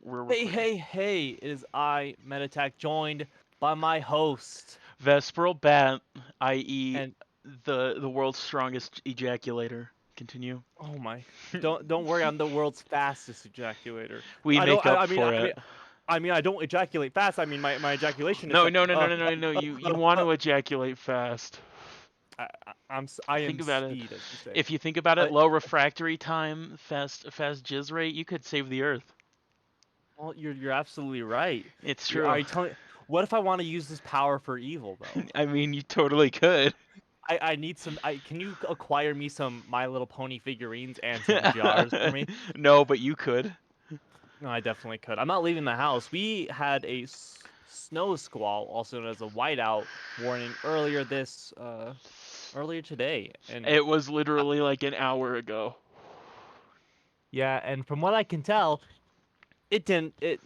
We're Hey, recording. hey, hey, it is I, Meditech, joined by my host. Vespral bat, i.e., And the world's strongest ejaculator. Continue. oh my, don't worry, I'm the world's fastest ejaculator. We I don't make I, up I mean I for mean it. I mean I don't ejaculate fast. I mean my ejaculation is No, like no, no, no, no, no, no. You want to ejaculate fast. I am Think about it. speed, as you say. If you think about it, But low refractory time, fast jizz rate, you could save the earth. well, you're absolutely right. It's Are true. you telling? What if I want to use this power for evil though? I mean, you totally could. I need some. Can you acquire me some My Little Pony figurines and some jars for me? No, but you could. No, I definitely could. I'm not leaving the house. We had a snow squall, also known as a whiteout warning, earlier today, and It was literally like an hour ago. yeah, and from what I can tell, it didn't. It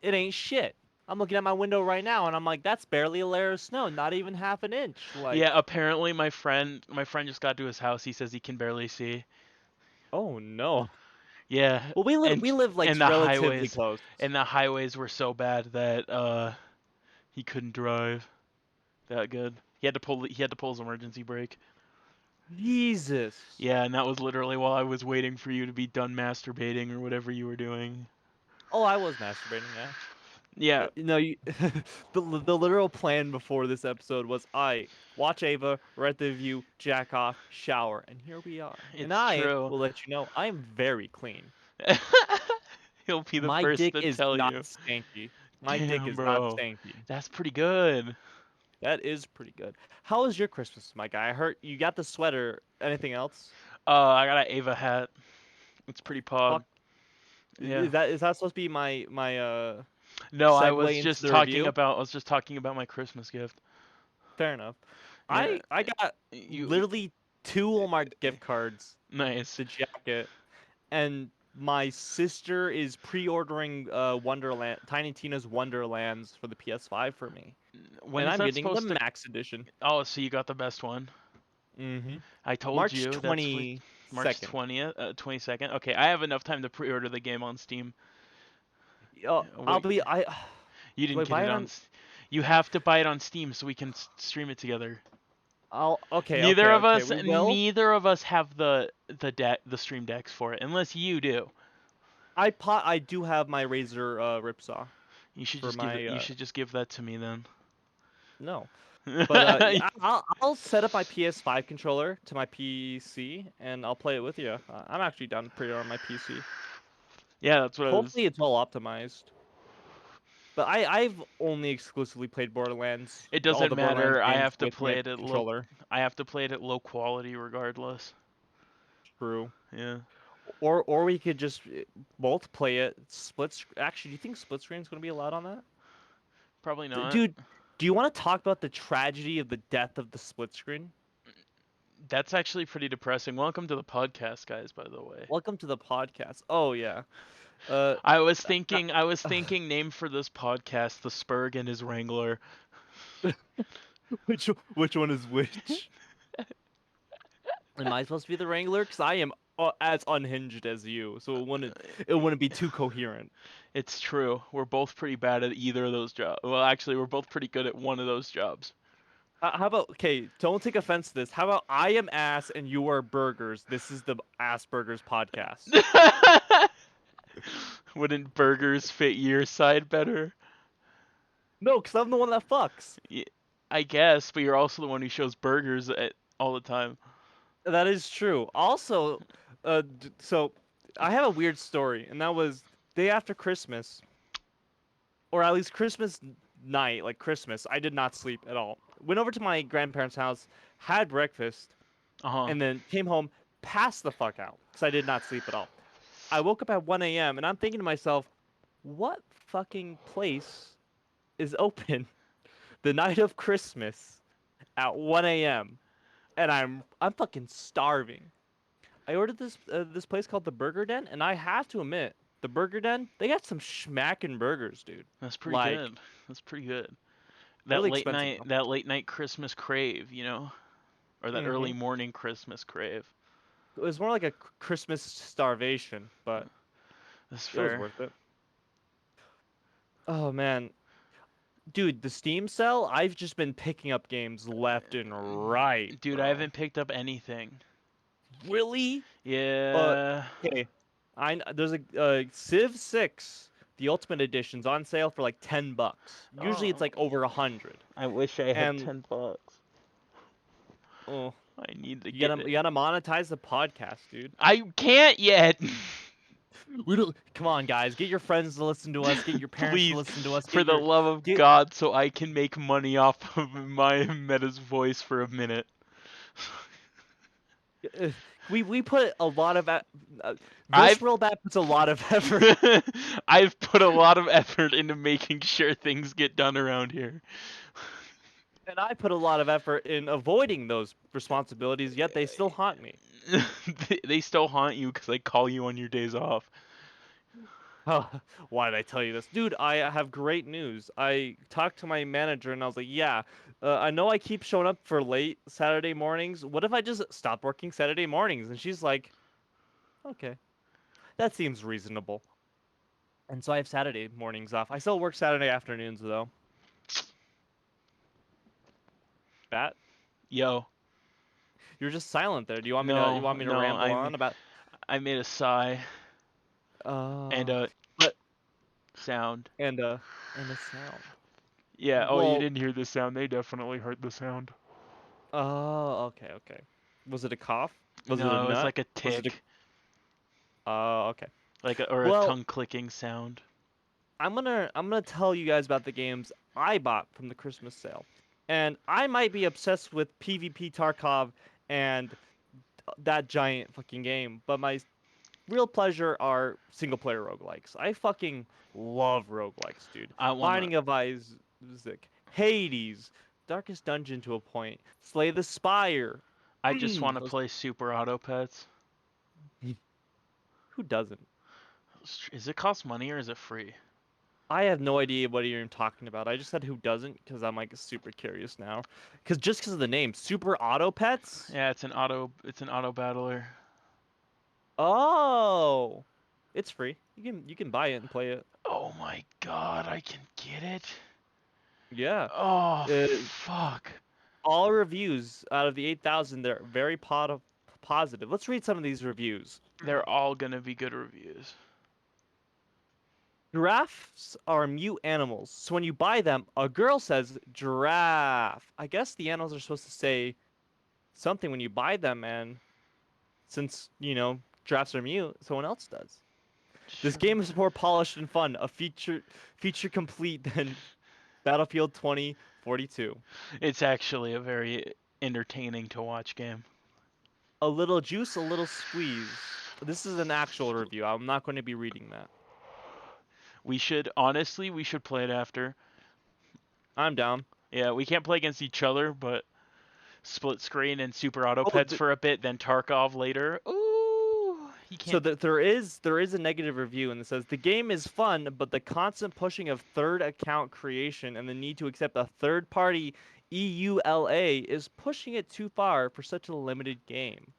ain't shit. I'm looking at my window right now, and I'm like, that's barely a layer of snow, not even half an inch. Yeah, Like, apparently my friend just got to his house. He says he can barely see. oh no. Yeah, Well, we live like and the relatively highways close. and the highways were so bad that he couldn't drive that good. He had to pull his emergency brake. Jesus. Yeah, and that was literally while I was waiting for you to be done masturbating or whatever you were doing. Oh, I was masturbating, yeah. Yeah. No, the literal plan before this episode was I watch Ava, write the review, jack off, shower, and here we are. And It's I true. will let you know I am very clean. He'll be the My first dick to is tell not you. stanky. My dick Damn, is not bro. stanky. That's pretty good. That is pretty good. How was your Christmas, my guy? I heard you got the sweater. Anything else? I got an Ava hat. It's pretty pog. Fuck. Yeah. Is that supposed to be my No, segue into the review? I was just talking about my Christmas gift. Fair enough. Yeah. I got You literally two Walmart gift cards, nice. the jacket, and my sister is pre-ordering Wonderland Tiny Tina's Wonderlands for the PS5 for me, When and is I'm that getting the supposed to? Max edition. Oh, so you got the best one. Mm-hmm. I told March you that's for March 22nd. 20th, 22nd. Okay, I have enough time to pre-order the game on Steam. I'll Wait, be I you do didn't I get buy it it on. on? You have to buy it on Steam so we can stream it together. I'll okay Neither okay of okay us, we will. neither of us have the stream decks for it, unless you do. I do have my Razer Ripsaw You should for just give it. my You should just give that to me then. no. But yeah, I'll set up my PS5 controller to my PC and I'll play it with you. I'm actually down to pre-order on my PC. Yeah, that's what I was. Hopefully, it's well optimized. But I've only exclusively played Borderlands, It all doesn't the Borderlands matter. games with my controller. I have to play it at low quality regardless. True. Yeah. Or we could just both play it Actually, do you think split screen is going to be allowed on that? Probably not. Dude, do you want to talk about the tragedy of the death of the split screen? That's actually pretty depressing. Welcome to the podcast, guys, by the way. Welcome to the podcast. Oh yeah. Uh, I was thinking name for this podcast, The Spurg and his Wrangler. which one is which? Am I supposed to be the Wrangler? Because I am as unhinged as you, so it wouldn't be too coherent. It's true. We're both pretty bad at either of those jobs. Well, actually, we're both pretty good at one of those jobs. How about okay? Don't take offense to this. How about I am ass and you are burgers? This is the Asbergers podcast. Wouldn't burgers fit your side better? No, because I'm the one that fucks. Yeah, I guess, but you're also the one who shows all the time. That is true. Also, so I have a weird story, and that was day after Christmas, or at least Christmas night, like Christmas. I did not sleep at all. Went over to my grandparents' house, had breakfast, Uh huh. and then came home, passed the fuck out because I did not sleep at all. I woke up at 1 a.m. and I'm thinking to myself, what fucking place is open the night of Christmas at 1 a.m. and I'm fucking starving. I ordered this place called the Burger Den, and I have to admit, the Burger Den, they got some schmackin' burgers, dude. That's pretty Like good. That's pretty good. really expensive though. That late night Christmas crave, or that Hmm. early morning Christmas crave. It was more like a Christmas starvation, but That's it was fair. worth it. Oh man, dude, the Steam sale. I've just been picking up games left and right, Dude, I bro. haven't picked up anything. Really? Uh, Yeah. okay. There's a Civ 6, the Ultimate Edition's on sale for like $10. Usually it's Oh, like over 100. I wish I had And $10. oh, I need to you get gotta it. you gotta monetize the podcast, dude. I can't yet. We don't. Come on, guys. Get your friends to listen to us. Get your parents to Please, listen to us. for Get the your love of get. God, so I can make money off of my Meta's voice for a minute. uh, we put a lot of I've Visceral Bat puts a lot of effort, I've put a lot of effort into making sure things get done around here. and I put a lot of effort in avoiding those responsibilities. Yet they still haunt me. They still haunt you because I call you on your days off. Oh, why did I tell you this? Dude, I have great news. I talked to my manager and I was like, yeah, I know I keep showing up for late Saturday mornings. What if I just stop working Saturday mornings? And she's like, okay, that seems reasonable. And so I have Saturday mornings off. I still work Saturday afternoons though. Bat, Yo, you're just silent there. Do you want me to no, no, ramble on about I made a sigh and uh a but sound. and uh and a sound. Yeah, oh, you Well, didn't hear the sound. They definitely heard the sound. oh, okay, okay. Was it a cough? Was it a No, it was nut? like a Was it a tick, okay. or a Well, tongue clicking sound. I'm gonna tell you guys about the games I bought from the Christmas sale. And I might be obsessed with PvP Tarkov and that giant fucking game, but my real pleasure are single player roguelikes. I fucking love roguelikes, dude. I wanna. Binding of Isaac, Hades, Darkest Dungeon to a point, Slay the Spire. I just want to Those, play Super Auto Pets. who doesn't? Is it cost money or is it free? I have no idea what you're even talking about. I just said who doesn't because I'm like super curious now. Because of the name, Super Auto Pets. Yeah, It's an auto battler. Oh, it's free. You can buy it and play it. Oh my God, I can get it. Yeah. Oh Uh, fuck. all reviews out of the 8,000, they're very positive. Let's read some of these reviews. They're all gonna be good reviews. Giraffes are mute animals, so when you buy them, a girl says giraffe. I guess the animals are supposed to say something when you buy them, and since, giraffes are mute, someone else does. This Sure. game is more polished and fun, a feature complete than Battlefield 2042. It's actually a very entertaining to watch game. A little juice, a little squeeze. This is an actual review. I'm not going to be reading that. We should play it after. I'm down. Yeah, we can't play against each other, but split screen and Super Auto Oh, Pets for a bit, then Tarkov later. Ooh, you so can't. there is a negative review, and it says the game is fun, but the constant pushing of third account creation and the need to accept a third party EULA is pushing it too far for such a limited game.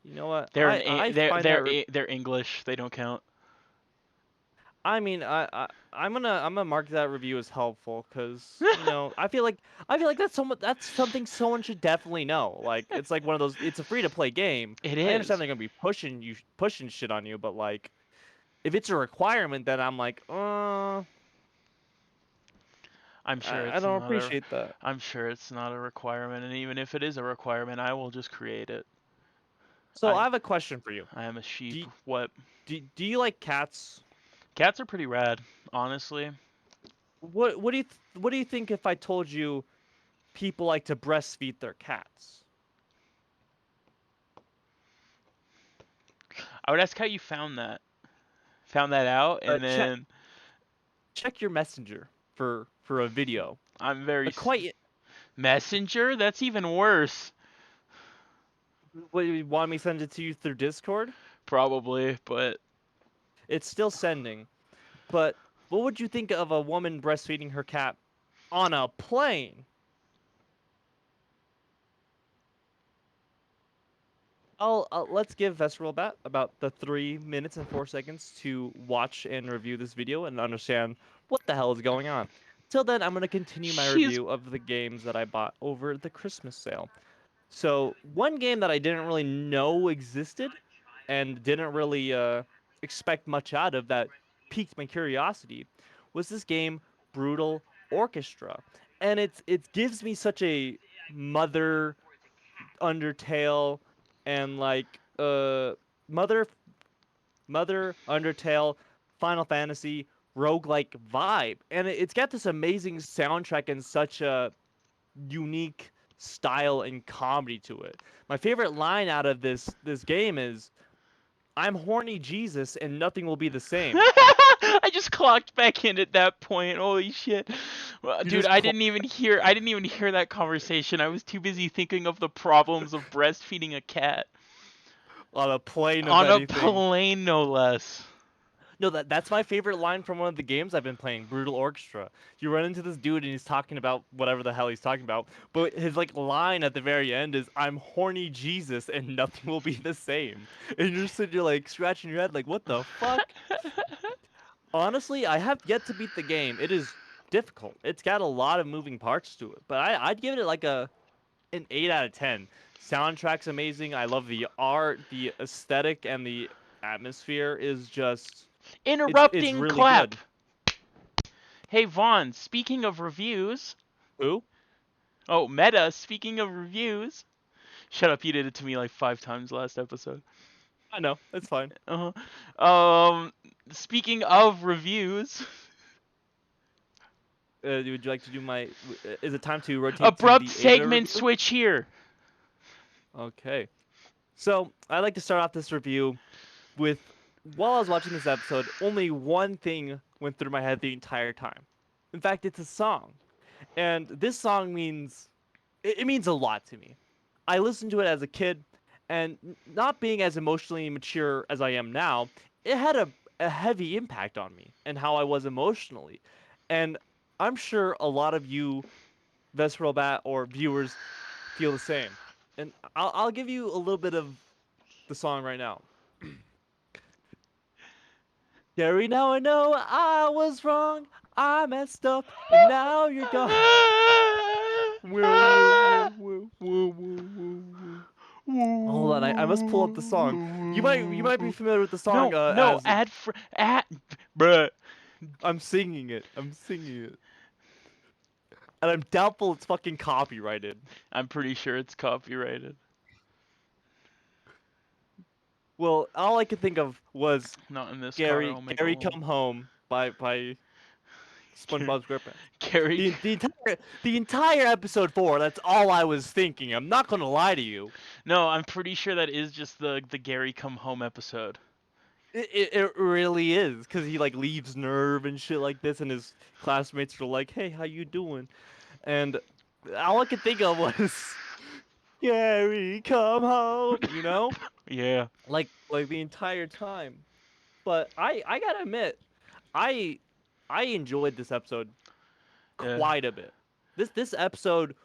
You know what? I find that they're English. They don't count. I mean, I'm gonna mark that review as helpful because I feel like that's something someone should definitely know. Like it's like one of those. It's a free to play game. It I understand is. they're gonna be pushing shit on you, but like if it's a requirement, then I'm like, I'm sure I it's don't not a. appreciate that. I'm sure it's not a requirement, and even if it is a requirement, I will just create it. So I have a question for you. I am a Do sheep. you, What? do you like cats? Cats are pretty rad, honestly. What do you think if I told you people like to breastfeed their cats? I would ask how you found that out, Uh, and check then check your messenger for a video. I'm very Quite. messenger. That's even worse, What, you want me to send it to you through Discord? probably. But It's still sending. But what would you think of a woman breastfeeding her cat on a plane? let's give Vesperl about the 3 minutes and 4 seconds to watch and review this video and understand what the hell is going on. Till then, I'm gonna continue my She's review of the games that I bought over the Christmas sale. So one game that I didn't really know existed and didn't really expect much out of that piqued my curiosity was this game Brutal Orchestra, and it gives me such a Mother Undertale and like Mother Undertale Final Fantasy roguelike vibe, and it's got this amazing soundtrack and such a unique style and comedy to it. My favorite line out of this game is I'm horny Jesus and nothing will be the same. I just clocked back in at that point. Holy shit. Well, You dude, just I didn't even hear that conversation. I was too busy thinking of the problems of breastfeeding a cat on a plane of on a anything. plane no less. No, that's my favorite line from one of the games I've been playing, Brutal Orchestra. You run into this dude and he's talking about whatever the hell he's talking about, but his like line at the very end is "I'm horny Jesus and nothing will be the same." And you're sitting, you're like scratching your head, like, what the fuck? Honestly, I have yet to beat the game. It is difficult. It's got a lot of moving parts to it, but I'd give it like an 8 out of 10. Soundtrack's amazing. I love the art, the aesthetic, and the atmosphere is just it's Interrupting really clap. good. Hey Vaughn, speaking of reviews. Who? Oh, Meta, speaking of reviews. Shut up, you did it to me like 5 times last episode. I know, it's fine. Uh-huh. Speaking of reviews, Would you like to do my? Is it time to rotate to abrupt the Ada segment review? switch here. Okay. So I'd like to start off this review with while I was watching this episode, only one thing went through my head the entire time. In fact, it's a song, and this song means it means a lot to me. I listened to it as a kid, and not being as emotionally mature as I am now, it had a heavy impact on me and how I was emotionally. And I'm sure a lot of you, Vesperalbat or viewers, feel the same. And I'll give you a little bit of the song right now. Gary, now I know I was wrong. I messed up, and now you're gone. Woo, woo, woo, woo, woo, woo, woo, woo. Hold on, I must pull up the song. You might be familiar with the song No, no, as bruh. I'm singing it. I'm singing it. And I'm doubtful it's fucking copyrighted. I'm pretty sure it's copyrighted. Well, all I could think of was Not in this car, Gary I'll make a Gary little. Come Home by Gary, SpongeBob SquarePants. Gary. The entire episode 4, that's all I was thinking. I'm not gonna lie to you. No, I'm pretty sure that is just the Gary Come Home episode. It really is because he like leaves Nerve and shit like this, and his classmates are like, "Hey, how you doing?" And all I could think of was Gary, come home. Yeah. Like the entire time. But I gotta admit, I I enjoyed this episode Yeah. quite a bit. This episode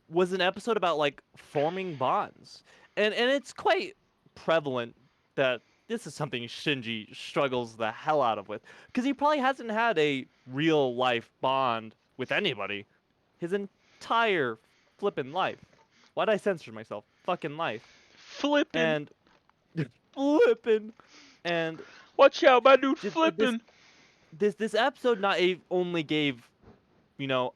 was an episode about like forming bonds, and it's quite prevalent that this is something Shinji struggles the hell out of with because he probably hasn't had a real life bond with anybody his entire flippin' life. Why'd I censor myself? Fucking life. Flippin'. And flippin' and Watch out, my dude j- th- this flippin'. this episode not only gave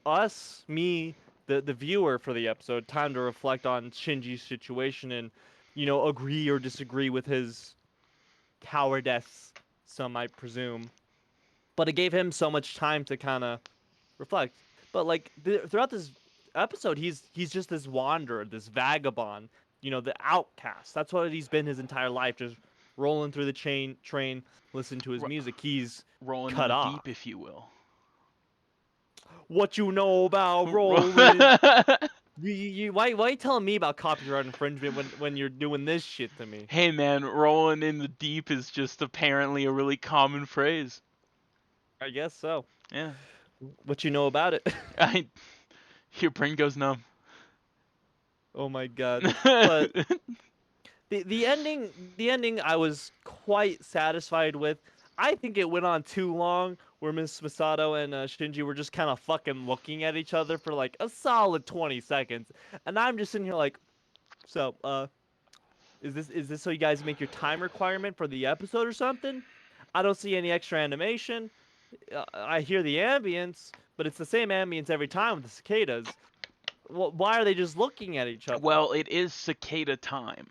us, me, the viewer for the episode, time to reflect on Shinji's situation and, agree or disagree with his cowardice, some might presume. But it gave him so much time to kind of reflect. But like throughout this episode, he's just this wanderer, this vagabond, the outcast. That's what he's been his entire life, just rolling through the train, listen to his R- music. He's rolling in cut the deep, off. if you will. What you know about rolling? Why you telling me about copyright infringement when you're doing this shit to me? Hey man, rolling in the deep is just apparently a really common phrase. I guess so. Yeah. What you know about it? I Your brain goes numb. Oh my god. But the ending I was quite satisfied with. I think it went on too long, where Miss Masato and Shinji were just kind of fucking looking at each other for like a solid 20 seconds, and I'm just sitting here like, so is this so you guys make your time requirement for the episode or something? I don't see any extra animation. I hear the ambience, but it's the same ambience every time with the cicadas. Why are they just looking at each other? Well, it is cicada time.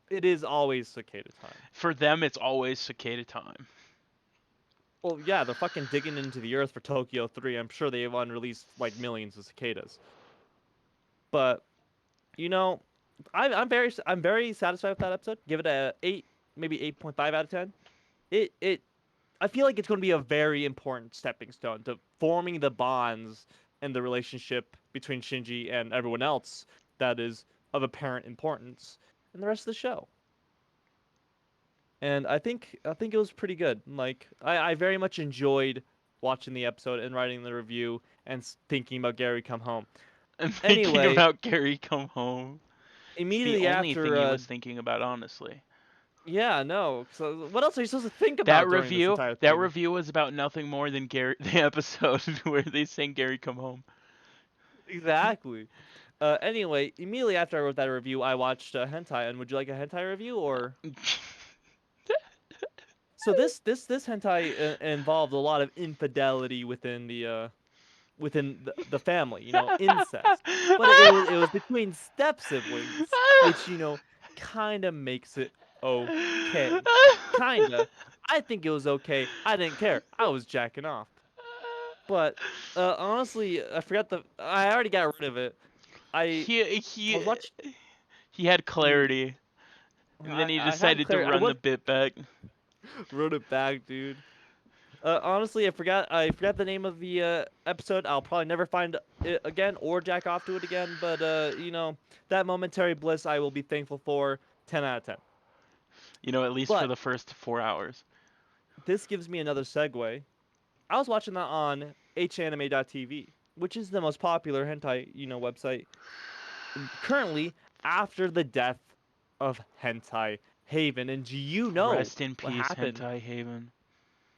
It is always cicada time. For them, it's always cicada time. Well, yeah, they're fucking digging into the earth for Tokyo 3. I'm sure they've unreleased like millions of cicadas. But you know, I'm very satisfied with that episode. Give it a 8, maybe 8.5 out of 10. It I feel like it's going to be a very important stepping stone to forming the bonds and the relationship between Shinji and everyone else that is of apparent importance in the rest of the show. And I think it was pretty good. Like I very much enjoyed watching the episode and writing the review and thinking about Gary come home. And thinking Anyway, about Gary come home. It's the immediately only thing after he was thinking about, honestly. yeah, no. So what else are you supposed to think That about during this review, entire that thing? review was about nothing more than Gary, the episode where they sang "Gary Come Home." Exactly. Anyway, immediately after I wrote that review, I watched hentai. And would you like a hentai review or? So this hentai involved a lot of infidelity within the family, incest. But it was between step siblings, which kind of makes it okay. Kinda. I think it was okay. I didn't care. I was jacking off. But honestly, I already got rid of it. I he I was he watching. he had mm, clarity, and then he I had decided to clear. I run the was bit back. wrote it back, dude. Honestly, I forgot the name of the episode. I'll probably never find it again or jack off to it again. But that momentary bliss I will be thankful for. 10 out of 10. At least for But the first 4 hours. this gives me another segue. I was watching that on hanime.tv, which is the most popular hentai website currently after the death of Hentai Haven. And do you know Rest in what peace, happened? Hentai Haven.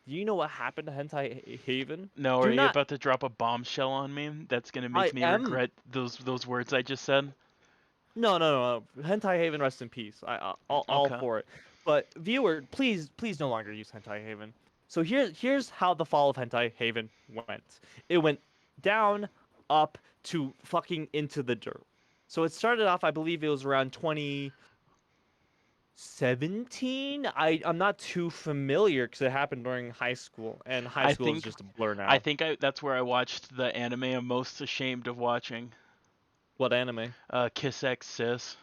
Do you know what happened to Hentai Haven? No, are Do you not. about to drop a bombshell on me? That's gonna I make me am. regret those words I just said. No, no, no, no. Hentai Haven, rest in peace. All Okay. for it. But viewer, please no longer use Hentai Haven. So here's how the fall of Hentai Haven went. It went down, up to fucking into the dirt. So it started off, I believe it was around 2017. I'm not too familiar because it happened during high school, and high I school is think just a blur I now. think that's where I watched the anime I'm most ashamed of watching. What anime? Kiss X Sis.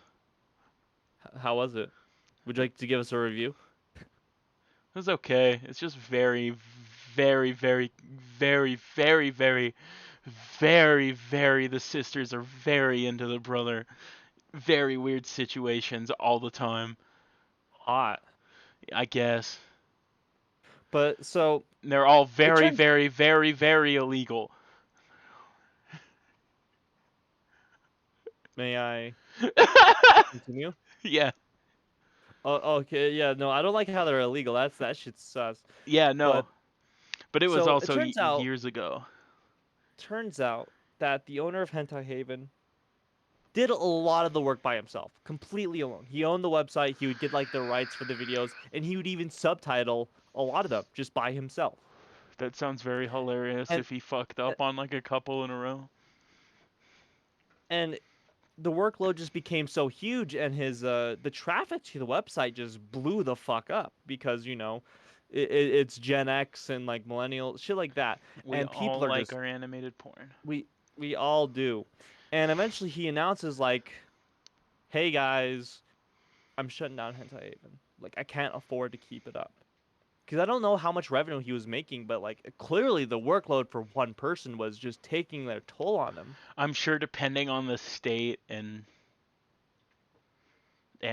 How was it? Would you like to give us a review? It was okay. It's just very, very, very, very, very, very, very, very. The sisters are very into the brother. Very weird situations all the time. Hot. I guess But so they're all it very, turns very, very, very illegal. May I continue? Yeah, Oh, okay, yeah, no, I don't like how they're illegal. That shit sus. yeah, But no. But it was so it also years ago. turns out that the owner of Hentai Haven did a lot of the work by himself, completely alone. He owned the website. He would get like the rights for the videos, and he would even subtitle a lot of them just by himself. That sounds very hilarious And if he fucked up on like a couple in a row. and the workload just became so huge, and his the traffic to the website just blew the fuck up because it's Gen X and like millennial shit like that, We and people all are like just our animated porn. we we all do, and eventually he announces like, "Hey guys, I'm shutting down Hentai Haven. Like I can't afford to keep it up." Because I don't know how much revenue he was making, but like clearly the workload for one person was just taking their toll on him. I'm sure depending on the state and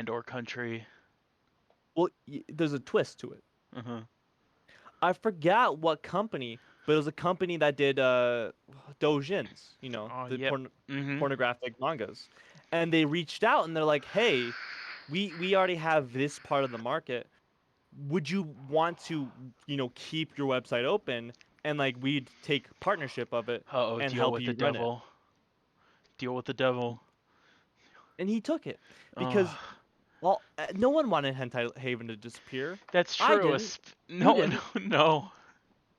or country. Well, there's a twist to it. Uh-huh. I forgot what company, but it was a company that did doujins, Oh, the yep. Mhm. pornographic mangas. And they reached out and they're like, "Hey, we already have this part of the market. Would you want to, keep your website open and like we'd take partnership of it Uh-oh, and deal help with the you run it? devil. Deal with the devil. And he took it Oh, because well, no one wanted Hentai Haven to disappear. that's I true. didn't. You No, no, didn't. no.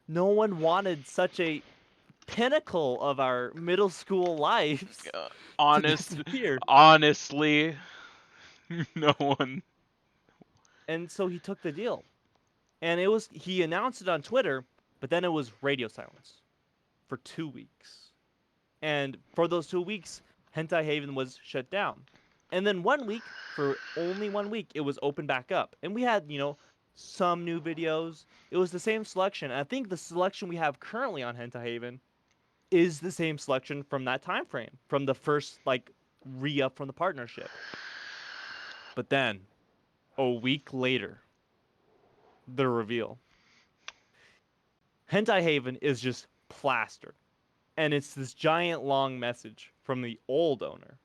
No one wanted such a pinnacle of our middle school lives Uh, to honest, disappear. honestly, no one. And so he took the deal. And he announced it on Twitter, but then it was radio silence for 2 weeks. And for those 2 weeks, Hentai Haven was shut down. And then 1 week, for only 1 week, it was opened back up. And we had, some new videos. It was the same selection. I think the selection we have currently on Hentai Haven is the same selection from that time frame, from the first like re-up from the partnership. But then a week later, the reveal. Hentai Haven is just plastered. And it's this giant long message from the old owner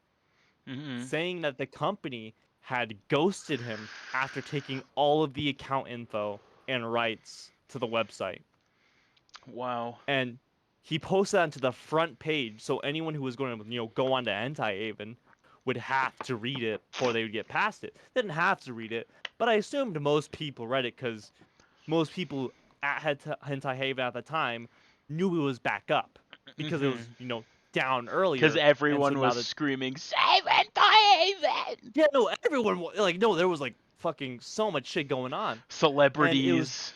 Hmm. saying that the company had ghosted him after taking all of the account info and rights to the website. Wow. And he posted that onto the front page so anyone who was going to, go on to Hentai Haven would have to read it before they would get past it. They didn't have to read it, but I assumed most people read it because most people at Hentai Haven at the time knew it was back up because it was, Hmm. down Because earlier. And so everyone now was that, screaming, "Save it, Haven!" yeah, no, everyone, like, no, there was like fucking so much shit going on. And it was, Celebrities.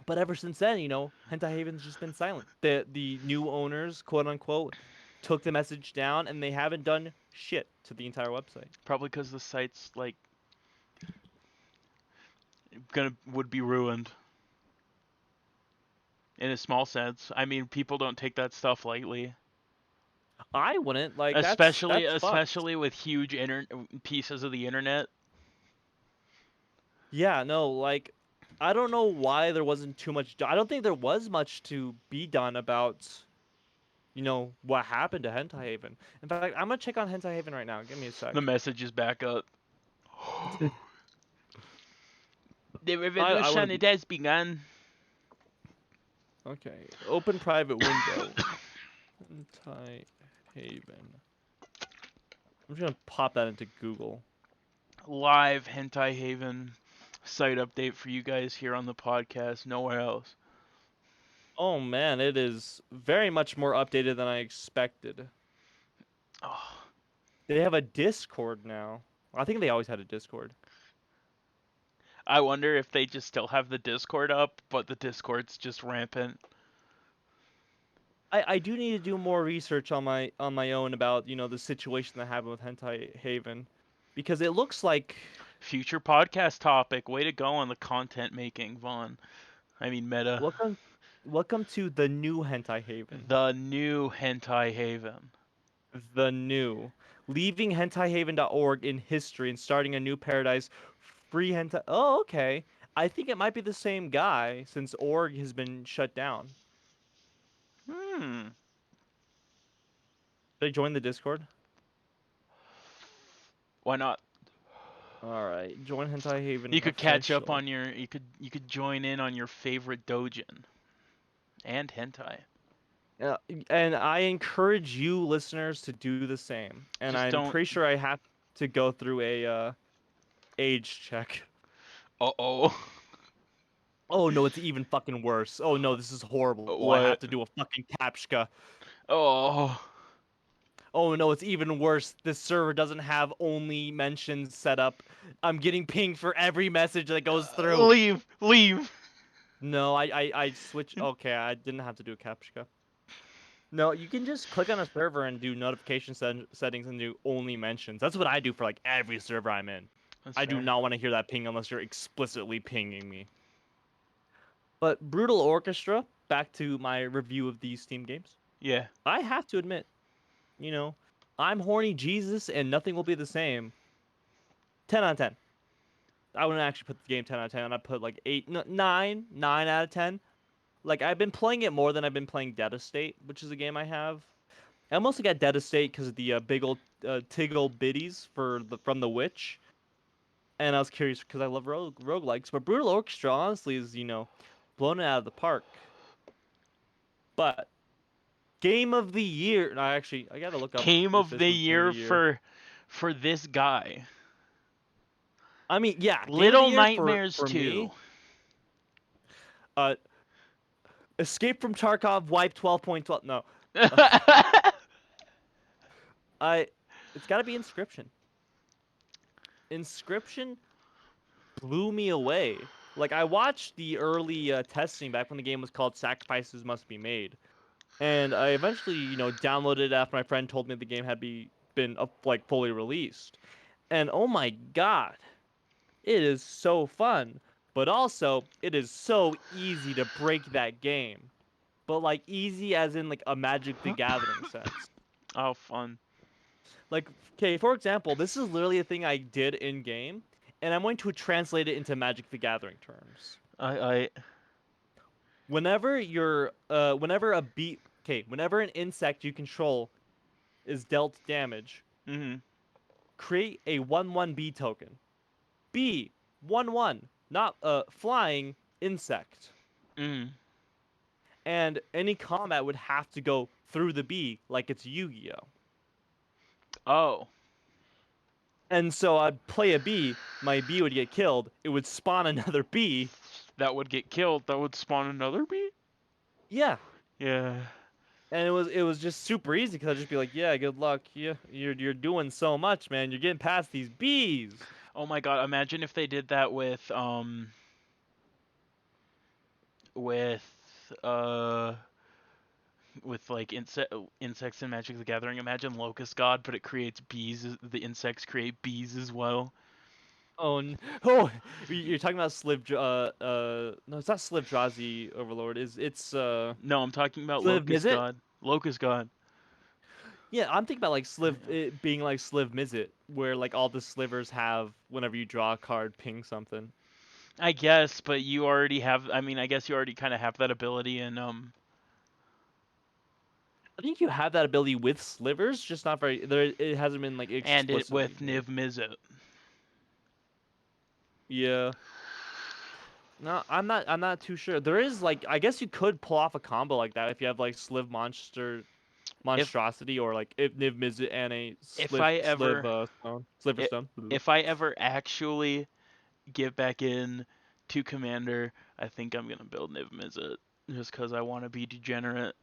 but ever since then, Hentai Haven's just been silent. The new owners, quote unquote, took the message down and they haven't done shit to the entire website. Probably because the site's like gonna would be ruined in a small sense. I mean, people don't take that stuff lightly, I wouldn't like especially that's fucked. especially with huge pieces of the internet. Yeah, no, like I don't know why there wasn't too much. I don't think there was much to be done about, what happened to Hentai Haven. In fact, I'm gonna check on Hentai Haven right now. Give me a The sec. message is back up. The I revolution wouldn't it be has begun. okay. Open private window. Hentai Haven. I'm just gonna pop that into Google. Live Hentai Haven site update for you guys here on the podcast. Nowhere else. Oh man, it is very much more updated than I expected. Oh, They have a Discord now. I think they always had a Discord. I wonder if they just still have the Discord up, but the Discord's just rampant. I do need to do more research on my own about, the situation that happened with Hentai Haven. Because it looks like Future podcast topic. Way to go on the content making, Vaughn. I mean, meta. welcome welcome to the new Hentai Haven. The new Hentai Haven. The new. Leaving hentaihaven.org in history and starting a new paradise. Free hentai. Oh, okay. I think it might be the same guy since org has been shut down. Hmm. Should I join the Discord? Why not? All right, join Hentai Haven You could catch up official. on your. You could join in on your favorite dojin and hentai. Uh, and I encourage you listeners to do the same. And Just I'm don't. pretty sure I have to go through a age check. Uh oh. Oh no, it's even fucking worse. Oh no, this is horrible. I have What? to do a fucking captcha. Oh. Oh no, it's even worse. This server doesn't have only mentions set up. I'm getting pinged for every message that goes through. Leave. Leave. No, I switch. Okay, I didn't have to do a captcha. No, you can just click on a server and do notification settings and do only mentions. That's what I do for like every server I'm in. That's I do fair. not want to hear that ping unless you're explicitly pinging me. But Brutal Orchestra, back to my review of these Steam games. Yeah. I have to admit, you know, I'm horny Jesus and nothing will be the same. 10 out of 10. I wouldn't actually put the game 10 out of 10. I'd put like 8, 9 out of 10. Like, I've been playing it more than I've been playing Dead Estate, which is a game I have. I mostly got Dead Estate because of the big old Tiggle biddies from the Witch. and I was curious because I love roguelikes. But Brutal Orchestra honestly is blown it out of the park. But game of the year. No, actually, I gotta look up Game if of this the was game of year the year. for this guy. I mean, yeah, game of the Little year Nightmares for 2. me. Uh, Escape from Tarkov, wipe 12.12. No, uh, I. It's gotta be Inscription. Inscription blew me away. Like I watched the early testing back when the game was called Sacrifices Must Be Made, and I eventually, downloaded it after my friend told me the game had been like fully released. And oh my god, it is so fun, but also it is so easy to break that game. But like easy as in like a Magic the Gathering sense. Oh, fun. Like, okay, for example, this is literally a thing I did in game, and I'm going to translate it into Magic the Gathering terms. I Whenever an insect you control is dealt damage, mhm create a 1/1 bee token. Bee 1/1, not a flying insect. mhm. And any combat would have to go through the bee like it's Yu-Gi-Oh. Oh, And so I'd play a bee, my bee would get killed, it would spawn another bee. that would get killed. That would spawn another bee? Yeah. Yeah. And it was just super easy because I'd just be like, yeah, good luck. Yeah, you're doing so much, man. You're getting past these bees. Oh my god, imagine if they did that with uh with like insects in Magic the Gathering. Imagine Locust God, but it creates bees. The insects create bees as well. Oh, oh, you're talking about no, it's not Slivdrazi Overlord. It's No, I'm talking about Sliv Locust Mizzet? God. Locust God. Yeah, I'm thinking about like it being like Sliv Mizzet, where like all the slivers have whenever you draw a card, ping something. I guess, but you already have. I mean, I guess you already kind of have that ability in I think you have that ability with slivers, just not very. There, it hasn't been like and it explicitly with made. Niv Mizzet. Yeah. No, I'm not too sure. There is like I guess you could pull off a combo like that if you have like Sliv If monstrosity or like if Niv Mizzet and a if Sliv I Sliv ever Sliver i- Stone. Bleh. if I ever actually get back in to Commander, I think I'm gonna build Niv Mizzet just because I want to be degenerate.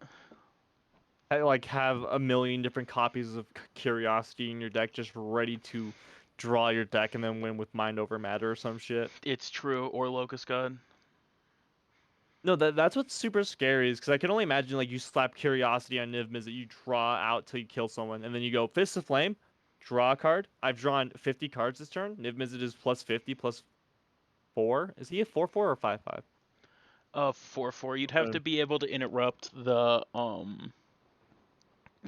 I like have a million different copies of Curiosity in your deck just ready to draw your deck and then win with Mind Over Matter or some shit. It's true, or Locust God. No, that's what's super scary is because I can only imagine like you slap Curiosity on Niv Mizzet, you draw out till you kill someone, and then you go Fist of Flame, draw a card. I've drawn 50 cards this turn. Niv Mizzet is plus 50 plus 4. Is he a 4/4 or 5/5? 4/4. You'd have Okay. to be able to interrupt the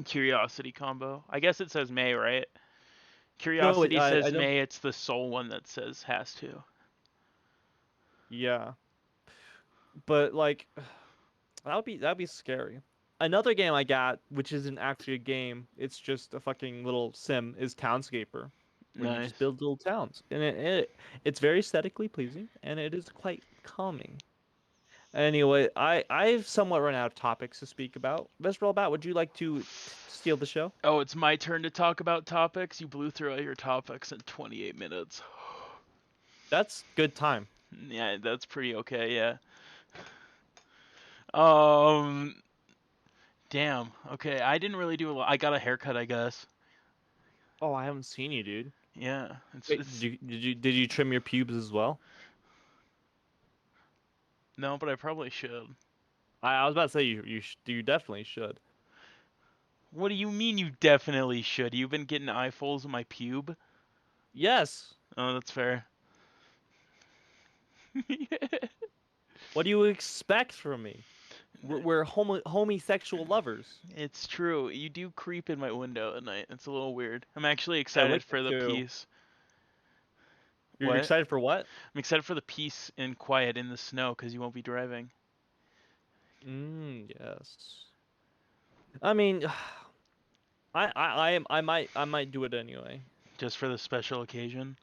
Curiosity combo. I guess it says May, right? No, wait, Curiosity I says don't. May. It's the soul one that says has to. Yeah, but like that'd be scary. Another game I got, which isn't actually a game, it's just a fucking little sim, is Townscaper, where you just Nice. build little towns, and it's very aesthetically pleasing, and it is quite calming. Anyway, I've somewhat run out of topics to speak about. Let's roll about. Would you like to steal the show? Oh, it's my turn to talk about topics. You blew through all your topics in 28 minutes. That's good time. Yeah, that's pretty okay. Yeah. Um. Damn. Okay, I didn't really do a lot. I got a haircut, I guess. Oh, I haven't seen you, dude. Yeah. Wait, did you trim your pubes as well? No, but I probably should. I was about to say you definitely should. What do you mean you definitely should? You've been getting eyefuls of my pube? Yes. Oh, that's fair. What do you expect from me? We're homosexual lovers. It's true. You do creep in my window at night. It's a little weird. I'm actually I excited like for it the too. peace. You're What? excited for what? I'm excited for the peace and quiet in the snow because you won't be driving. Yes. I mean, I might do it anyway. Just for the special occasion.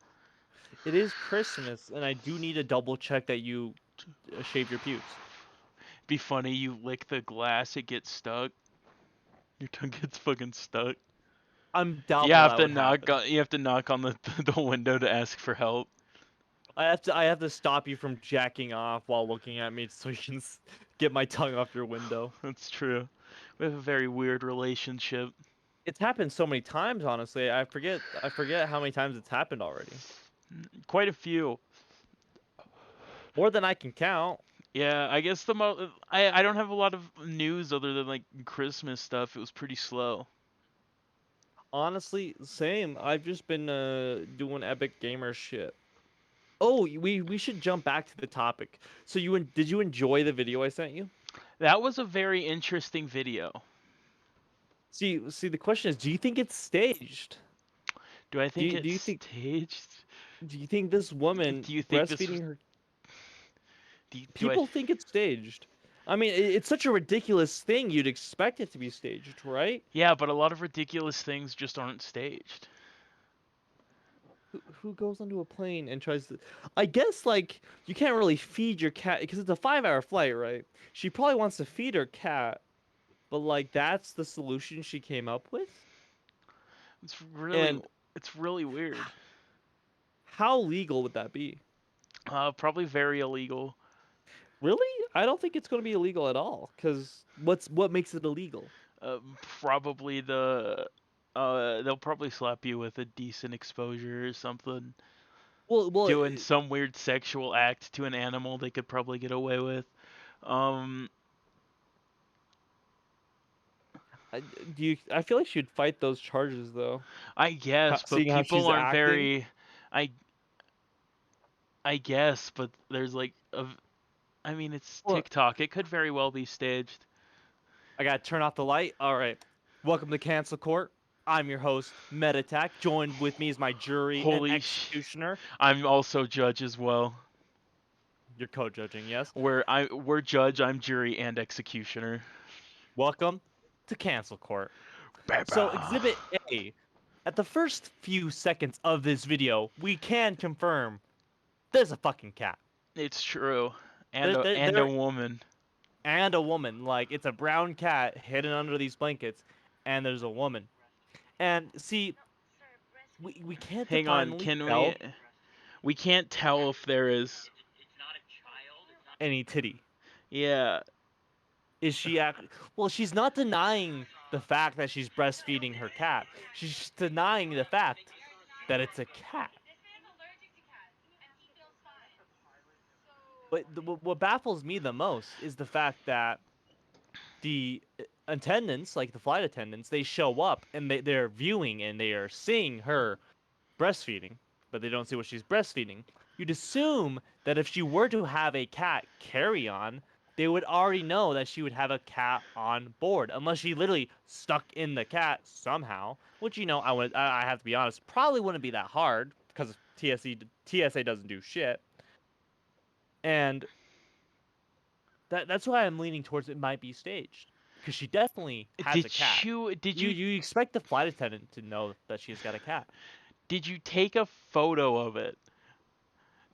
It is Christmas, and I do need to double check that you shave your pubes. Be funny, you lick the glass, it gets stuck. Your tongue gets fucking stuck. I'm doubtful that would happen. You have to knock on the the window to ask for help. I have to stop you from jacking off while looking at me so you can get my tongue off your window. That's true. We have a very weird relationship. It's happened so many times, honestly. I forget how many times it's happened already. Quite a few. More than I can count. Yeah, I guess I don't have a lot of news other than like Christmas stuff. It was pretty slow. Honestly, same. I've just been doing epic gamer shit. Oh, we should jump back to the topic. So did you enjoy the video I sent you? That was a very interesting video. See, the question is, do you think it's staged? Do I Do think you, do it's you think staged? do you think this woman Do you think this was breastfeeding her do I people think it's staged? I mean, it's such a ridiculous thing. You'd expect it to be staged, right? Yeah, but a lot of ridiculous things just aren't staged. Who goes onto a plane and tries to? I guess like you can't really feed your cat because it's a 5-hour flight, right? She probably wants to feed her cat, but like that's the solution she came up with. It's really And it's really weird. how legal would that be? Probably very illegal. Really? I don't think it's going to be illegal at all. Because what makes it illegal? Probably they'll probably slap you with a decent exposure or something. Well, Doing some weird sexual act to an animal they could probably get away with. Um, I feel like she'd fight those charges though. I guess, but Seeing how people she's aren't acting. very. I I guess, but there's like I mean, it's Well, TikTok. It could very well be staged. I gotta turn off the light. All right. Welcome to Cancel Court. I'm your host, Meditac. Joined with me is my jury and Holy sh! executioner. I'm also judge as well. You're co-judging, yes. We're judge. I'm jury and executioner. Welcome to Cancel Court. So, Baba. Exhibit A. At the first few seconds of this video, we can confirm there's a fucking cat. It's true, There, there, and a there woman. and a woman. Like it's a brown cat hidden under these blankets, and there's a woman. And see, we can't Hang on, definitely can we? tell We can't tell if there is. any titty. Yeah, Is she act? Well, she's not denying the fact that she's breastfeeding her cat. She's denying the fact that it's a cat. But what baffles me the most is the fact that the attendants, like the flight attendants, they show up and they're viewing and they are seeing her breastfeeding, but they don't see what she's breastfeeding. You'd assume that if she were to have a cat carry on, they would already know that she would have a cat on board, unless she literally stuck in the cat somehow. Which I have to be honest, probably wouldn't be that hard because TSA doesn't do shit, and that's why I'm leaning towards it might be staged because she definitely has a did cat. you did You expect the flight attendant to know that she's got a cat. did you take a photo of it?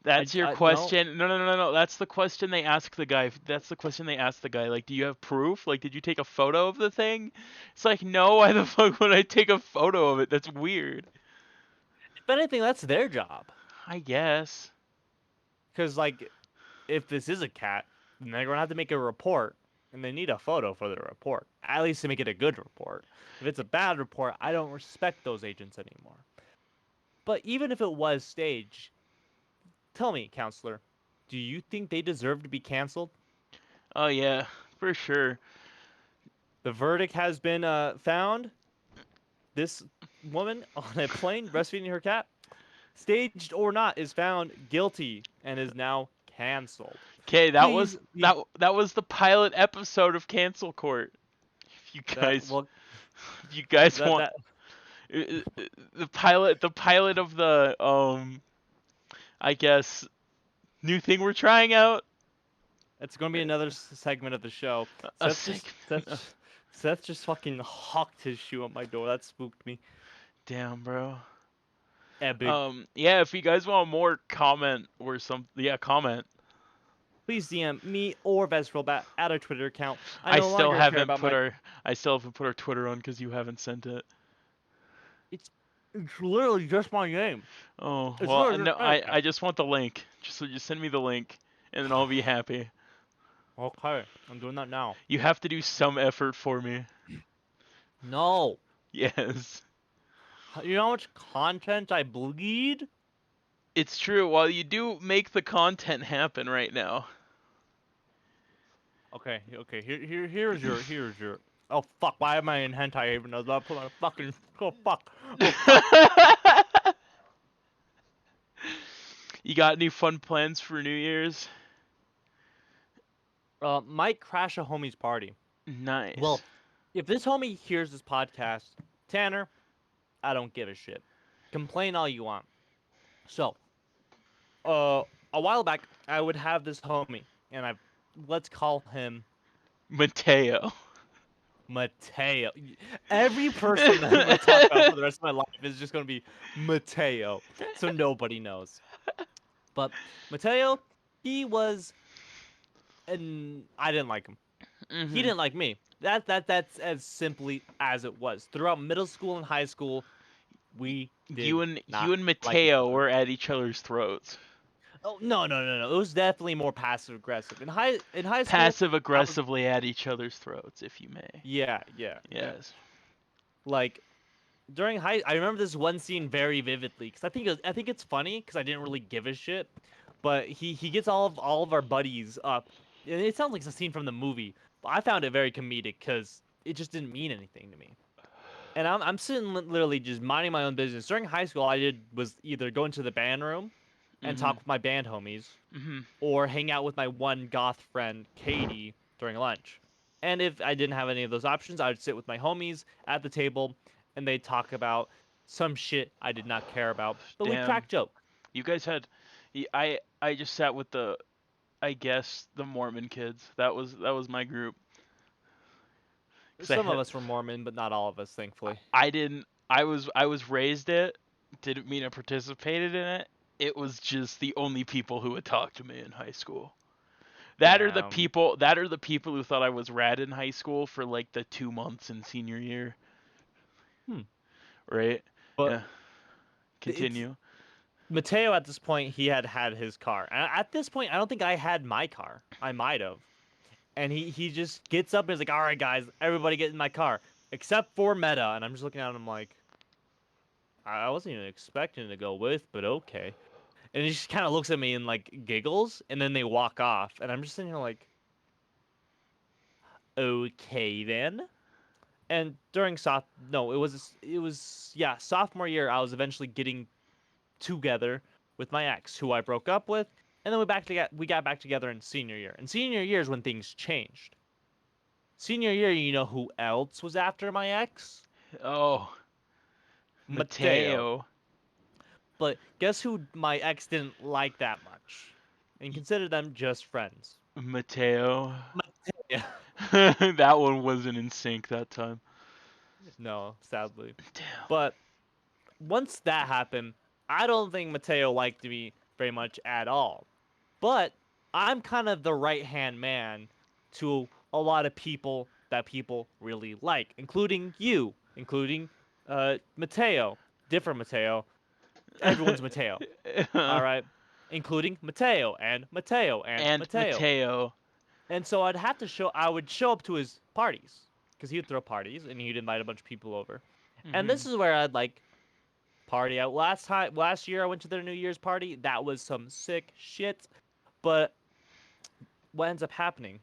That's your I no, question. No. That's the question they ask the guy. That's the question they ask the guy. Like, do you have proof? Like, did you take a photo of the thing? It's like, no. Why the fuck would I take a photo of it? That's weird. if anything, that's their job. I guess. Because like, if this is a cat, then they're gonna have to make a report, and they need a photo for the report. At least to make it a good report. If it's a bad report, I don't respect those agents anymore. But even if it was staged, tell me, counselor, do you think they deserve to be canceled? Oh yeah, for sure. The verdict has been found. This woman on a plane breastfeeding her cat, staged or not, is found guilty and is now canceled. Okay, Please leave that was the pilot episode of Cancel Court. If you that. guys, Well, if you guys that want that the pilot of the I guess new thing we're trying out. it's gonna be another segment of the show. A Seth second. just Seth just fucking hawked his shoe at my door. That spooked me. Damn, bro. Epic. Yeah, if you guys want more, comment or some. Yeah, comment. Please DM me or Vesrobot at our Twitter account. I I no still longer care haven't about put my. our I still haven't put our Twitter on because you haven't sent it. It's it's literally just my name. Oh It's well, literally no, just my name. I just want the link. Just send me the link, and then I'll be happy. Okay, I'm doing that now. You have to do some effort for me. No. Yes, You know how much content I bleed? it's true. While you do make the content happen right now. Okay. Here's your. Oh fuck! Why am I in hentai even though I put my fucking. Oh fuck! Oh fuck! You got any fun plans for New Year's? Might crash a homie's party. Nice. Well, if this homie hears this podcast, Tanner, I don't give a shit. Complain all you want. So, uh, a while back, I would have this homie, and let's call him Mateo. Mateo. Every person that I'm going to talk about for the rest of my life is just going to be Mateo, so nobody knows. But Mateo, he was, and I didn't like him. He Mhm. didn't like me. That's as simply as it was. Throughout middle school and high school, we did You not and like each Mateo other. were at each other's throats. Oh no! It was definitely more passive aggressive. In high school, Passive I was aggressively at each other's throats, if you may. yeah. Yes. Like during I remember this one scene very vividly because I think it's funny because I didn't really give a shit, but he gets all of our buddies up, and it sounds like it's a scene from the movie, but I found it very comedic because it just didn't mean anything to me. And I'm sitting literally just minding my own business. During high school, I did was either go into the band room and talk Mhm. with my band homies, Mhm. or hang out with my one goth friend, Katie, during lunch. And if I didn't have any of those options, I would sit with my homies at the table and they'd talk about some shit I did not care about, but we'd Damn. crack jokes. You guys had. I just sat with the. I guess the Mormon kids. That was my group. Cause I Some of had. us were Mormon, but not all of us, thankfully. I didn't. I was raised it. Didn't mean I participated in it. It was just the only people who would talk to me in high school. Damn. That are the people who thought I was rad in high school for like the 2 months in senior year, Hmm. right? But Yeah. it's Continue. Mateo at this point, he had had his car. At this point, I don't think I had my car. I might have. And he just gets up and is like, "All right, guys, everybody get in my car, except for Meta." And I'm just looking at him like, I wasn't even expecting to go with, but okay. And he just kind of looks at me and like giggles, and then they walk off, and I'm just sitting here like, okay then. And during no, it was yeah, sophomore year, I was eventually getting together with my ex, who I broke up with, and then we got back together in senior year. And senior year is when things changed. Senior year, you know who else was after my ex? Oh, Mateo. Mateo. But guess who my ex didn't like that much, and Y- consider them just friends. Mateo. Yeah. That one wasn't in sync that time. No, sadly. Damn. But once that happened, I don't think Mateo liked me very much at all. But I'm kind of the right hand man to a lot of people that people really like, including you, including Mateo, different Mateo. Everyone's Mateo. All right, including Mateo and Mateo and And Mateo. Mateo. And so I would show up to his parties because he would throw parties and he'd invite a bunch of people over. And this Mhm. is where I'd like party out. Last year I went to their New Year's party. That was some sick shit. But what ends up happening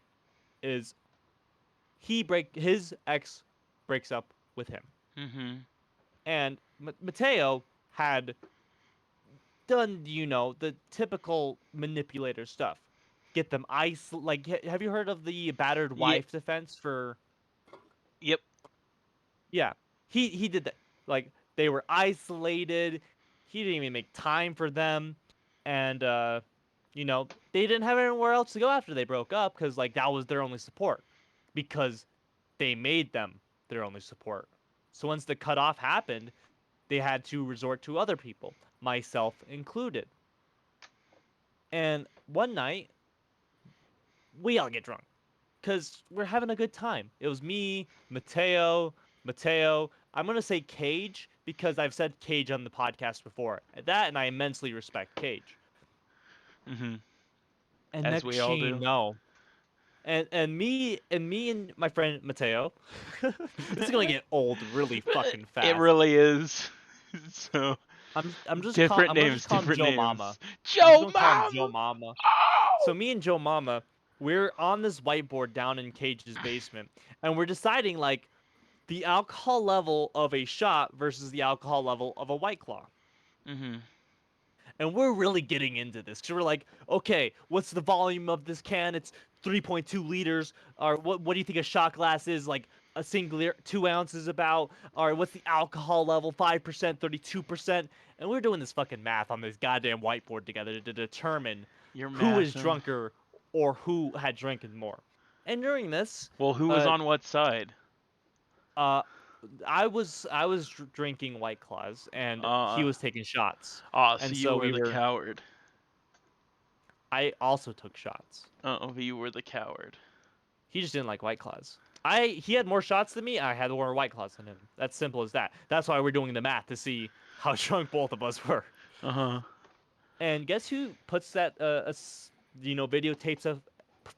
is his ex breaks up with him, Mhm. and Mateo had done the typical manipulator stuff. Get them like have you heard of the battered Yeah. wife defense for Yep. yeah, he did that. Like they were isolated. He didn't even make time for them, and they didn't have anywhere else to go after they broke up because like that was their only support, because they made them their only support. So once the cutoff happened, they had to resort to other people, myself included. And one night, we all get drunk because we're having a good time. It was me, Mateo. I'm gonna say Cage because I've said Cage on the podcast before. That, and I immensely respect Cage. Hmm. And As we next all thing you do. know, and me and my friend Mateo, this is gonna get old really fucking It fast. really is. So different I'm gonna just names, call him different Joe names. Mama. I'm just Joe gonna call him Joe Mama. Mama. So Oh. me and Joe Mama, we're on this whiteboard down in Cage's basement, and we're deciding like the alcohol level of a shot versus the alcohol level of a White Claw. Mhm. And we're really getting into this because we're like, okay, what's the volume of this can? It's 3.2 liters. Or what do you think a shot glass is? Like a single 2 ounces about? Or what's the alcohol level? 5%, 32%. And we're doing this fucking math on this goddamn whiteboard together to determine You're who is mathing. drunker or who had drinking more. And during this, Well, who was uh, on what side? uh, I was drinking White Claws and he Uh. was taking shots. So And you so were the coward. I also took shots. Oh, you were the coward. He just didn't like White Claws. He had more shots than me. I had more White Claws than him. That's simple as that. That's why we're doing the math to see how drunk both of us were. Uh huh. And guess who puts that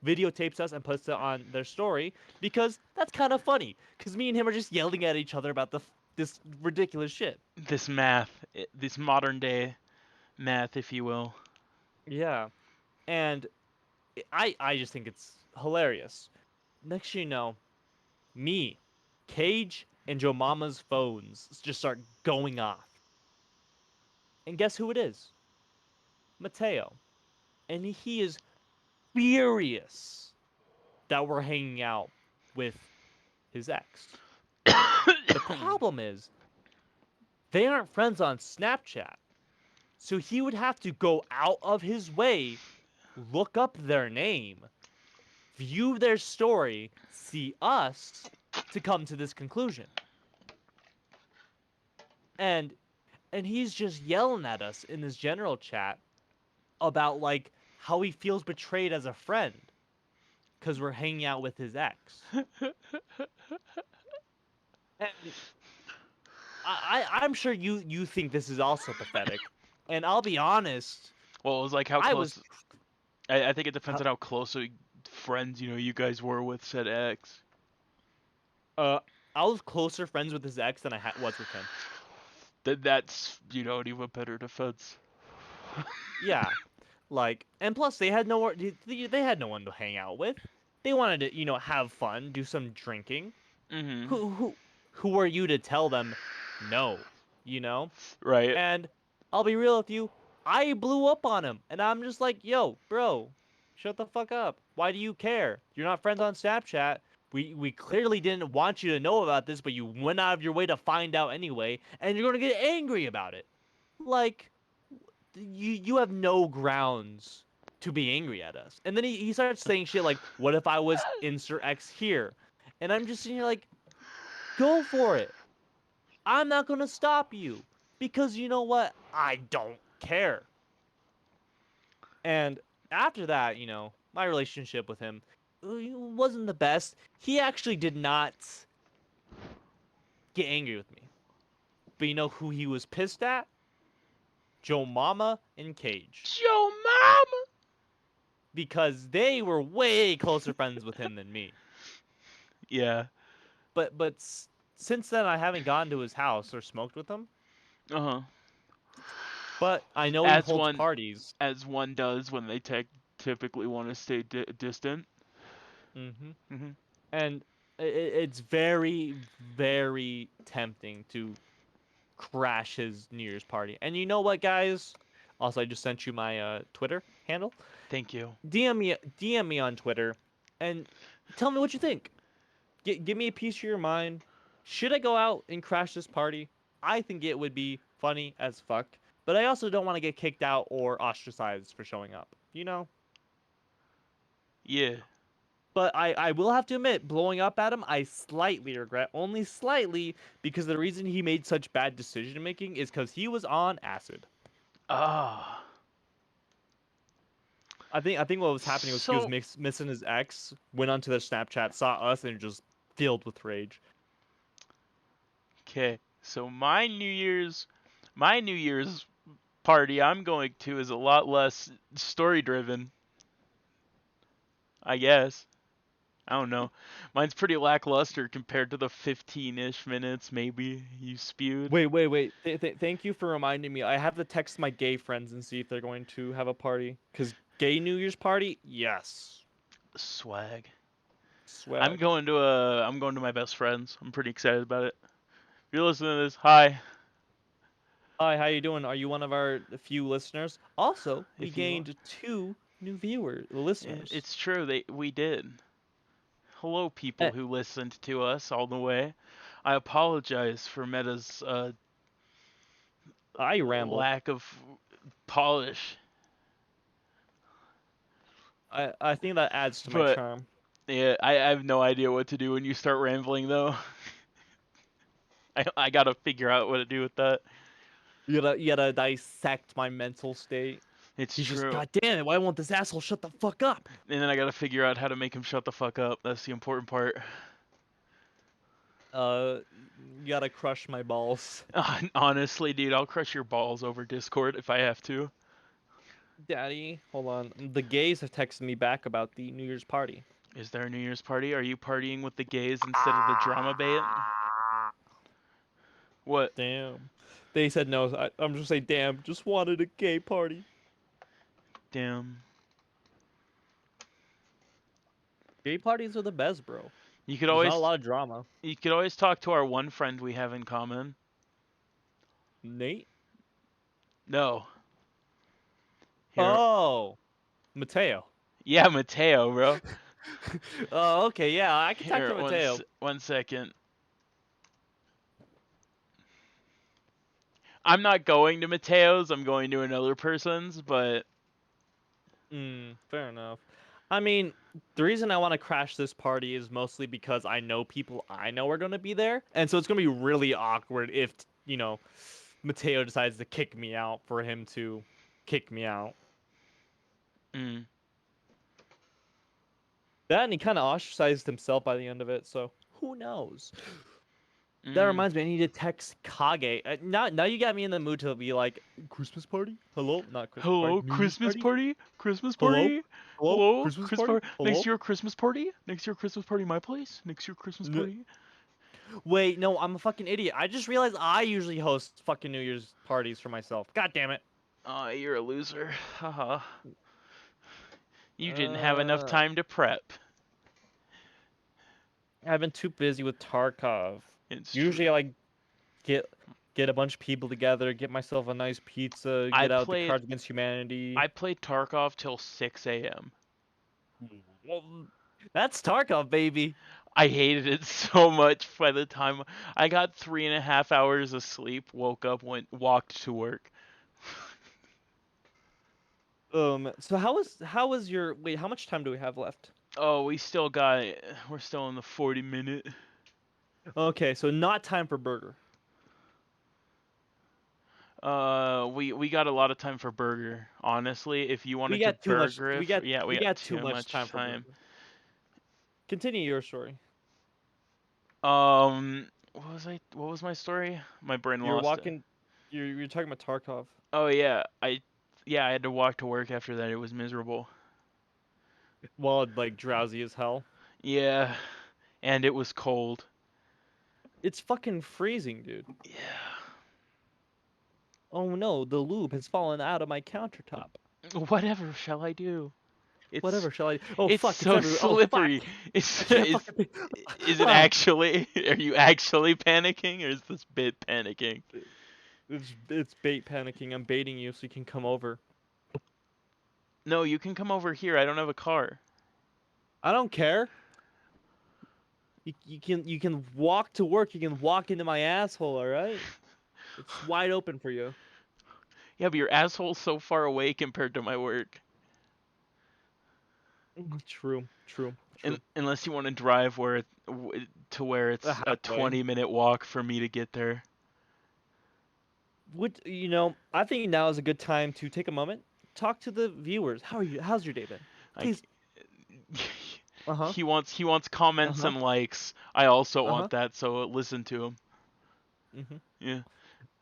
videotapes us and puts it on their story because that's kind of funny. Because me and him are just yelling at each other about this ridiculous shit. This math, this modern day math, if you will. Yeah, and I just think it's hilarious. Next thing you know, me, Cage, and Joe Mama's phones just start going off. And guess who it is? Mateo. And he is furious that we're hanging out with his ex. The problem is, they aren't friends on Snapchat. So he would have to go out of his way, look up their name, view their story, see us to come to this conclusion. And he's just yelling at us in this general chat about like how he feels betrayed as a friend because we're hanging out with his ex. And I'm sure you think this is also pathetic. And I'll be honest, Well, it was like how I was close. I think it depends uh, on how close friends you guys were with said ex. uh I was closer friends with his ex than I was with him. That's an even better defense. Yeah, like, and plus they had nowhere they had no one to hang out with. They wanted to have fun, do some drinking. Mhm. Who are you to tell them no? You know? Right. And I'll be real with you, I blew up on him, and I'm just like, yo, bro, shut the fuck up. Why do you care? You're not friends on Snapchat. We clearly didn't want you to know about this, but you went out of your way to find out anyway, and you're gonna get angry about it. Like, you have no grounds to be angry at us. And then he starts saying shit like, what if I was insert X here? And I'm just sitting here like, go for it. I'm not gonna stop you. Because you know what? I don't care. And after that, my relationship with him wasn't the best. He actually did not get angry with me. But you know who he was pissed at? Joe Mama and Cage. Joe Mama. Because they were way closer friends with him than me. Yeah. But since then, I haven't gone to his house or smoked with him. Uh huh. But I know he As holds one parties. as one does when they typically want to stay distant. Hmm. Mhm. And it's very, very tempting to crash his New Year's party. And you know what, guys? Also, I just sent you my Twitter handle. Thank you. DM me on Twitter, and tell me what you think. Give me a piece of your mind. Should I go out and crash this party? I think it would be funny as fuck, but I also don't want to get kicked out or ostracized for showing up. You know? Yeah. But I will have to admit, blowing up at him, I slightly regret, only slightly, because the reason he made such bad decision making is because he was on acid. Ah. I think what was happening was he was So, missing his ex, went onto their Snapchat, saw us, and just filled with rage. okay. So my New Year's party I'm going to is a lot less story driven, I guess. I don't know. Mine's pretty lackluster compared to the 15-ish minutes maybe you spewed. Wait. Thank you for reminding me. I have to text my gay friends and see if they're going to have a party. Cause gay New Year's party, yes, Swag. swag. I'm going to my best friends. I'm pretty excited about it. If you're listening to this, hi. Hi, how you doing? Are you one of our few listeners? Also, we If you gained two new viewers, listeners. it's true we did. Hello people Eh, who listened to us all the way. I apologize for Meta's I ramble. lack of polish, I think that adds to my but charm. yeah, I have no idea what to do when you start rambling though. I gotta figure out what to do with that. You gotta dissect my mental state. It's He's just, true. God damn it, why won't this asshole shut the fuck up? And then I gotta figure out how to make him shut the fuck up. That's the important part. You gotta crush my balls. Honestly, dude, I'll crush your balls over Discord if I have to. Daddy, hold on. The gays have texted me back about the New Year's party. Is there a New Year's party? Are you partying with the gays instead of the drama bait? What? Damn. They said no. I'm just saying, damn, just wanted a gay party. Damn. Gay parties are the best, bro. You could There's not a always lot of drama. you could always talk to our one friend we have in common. Nate? No. Here. Oh, Mateo. Yeah, Mateo, bro. Oh, okay, yeah, I can talk Here, to Mateo. one second. I'm not going to Mateo's. I'm going to another person's, but Fair enough. I mean, the reason I want to crash this party is mostly because I know people I know are going to be there. And so it's going to be really awkward if, Mateo decides to kick me out for him to kick me out. mm, That and he kind of ostracized himself by the end of it, so who knows? That mm. reminds me, I need to text Kage. Now you got me in the mood to be like, Christmas party? Hello? Not Christmas party. Hello, New Year's Christmas party? party? Christmas Hello? party? Hello? Hello, Christmas Christmas party? party? Next Hello? year, Christmas party? Next year, Christmas party, my place? Next year, Christmas N- party? Wait, no, I'm a fucking idiot. I just realized I usually host fucking New Year's parties for myself. God damn it. You're a loser. Haha. You didn't have enough Uh, time to prep. I've been too busy with Tarkov. It's Usually I true. like get get a bunch of people together, get myself a nice pizza, I get out the played Cards Against Humanity. I played Tarkov till 6 a.m. Well, that's Tarkov, baby. I hated it so much by the time I got 3.5 hours of sleep, woke up, walked to work. So how was your wait? How much time do we have left? Oh, we're still in the 40 minute. Okay, so not time for burger. We got a lot of time for burger. Honestly, if you We wanted to got too much. burger We if got yeah, we we got got too too much much time for time. burger. Continue your story. What was my story? My brain You're lost it. walking. You're talking about Tarkov. Oh yeah, I had to walk to work after that. It was miserable. Well, like drowsy as hell. Yeah, and it was cold. It's fucking freezing, dude. Yeah. Oh no, the lube has fallen out of my countertop. Whatever shall I do? It's Whatever shall I? Oh it's fuck! It's so everywhere. Oh fuck! slippery. I It's can't is fucking. is it Ah, actually? Are you actually panicking, or is this bit panicking? it's bait panicking. I'm baiting you so you can come over. No, you can come over here. I don't have a car. I don't care. You can walk to work. You can walk into my asshole. All right. It's wide open for you. Yeah, but your asshole's so far away compared to my work. True. True. True. Unless you want to drive to where it's a Halfway. 20-minute walk for me to get there. I think now is a good time to take a moment, talk to the viewers. How are you? How's your day been? Like Please. Uh-huh. he wants comments Uh-huh. and likes. I also Uh-huh. want that, so listen to him. hmm Yeah.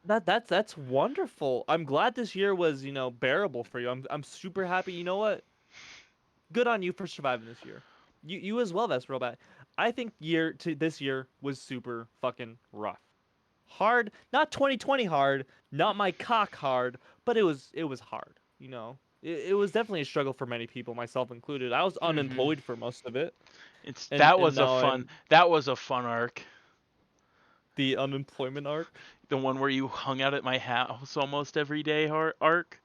that's wonderful. I'm glad this year was, bearable for you. I'm super happy. You know what? Good on you for surviving this year. You as well, that's Robot. I think this year was super fucking rough. Hard, not 2020 hard, not my cock hard, but it was hard, It was definitely a struggle for many people, myself included. I was Mhm. unemployed for most of it, It's and now I'm that was a fun arc. the unemployment arc. The one where you hung out at my house almost every day arc.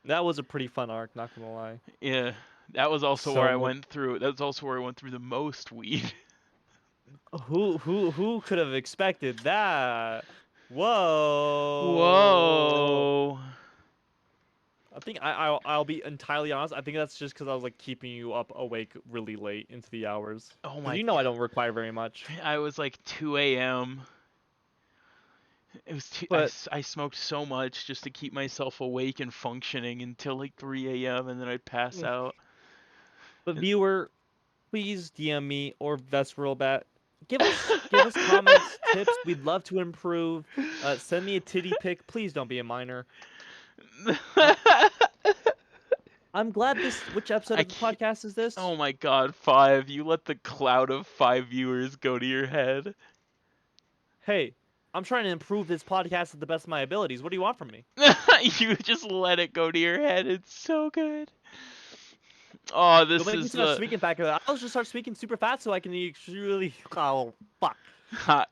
That was a pretty fun arc, not gonna lie. Yeah. That was also where So I much. went through. That's also where I went through the most weed. Who could have expected that? Whoa. Whoa. I think I'll be entirely honest. I think that's just because I was like keeping you up awake really late into the hours. Oh Because my. I don't require very much. I was like 2 a.m. It was But I smoked so much just to keep myself awake and functioning until like 3 a.m. and then I'd pass mm, out. but And viewer, please DM me or Vesperalbat. Give us comments, tips. We'd love to improve. Send me a titty pic. Please don't be a minor. I, I'm glad this. Which episode I of the can't. podcast is this? Oh my god, 5. You let the cloud of 5 viewers go to your head. Hey, I'm trying to improve this podcast at the best of my abilities. What do you want from me? You just let it go to your head. It's so good. Oh, Don't this make me is start speaking back. I'll just start speaking super fast so I can really. Oh fuck!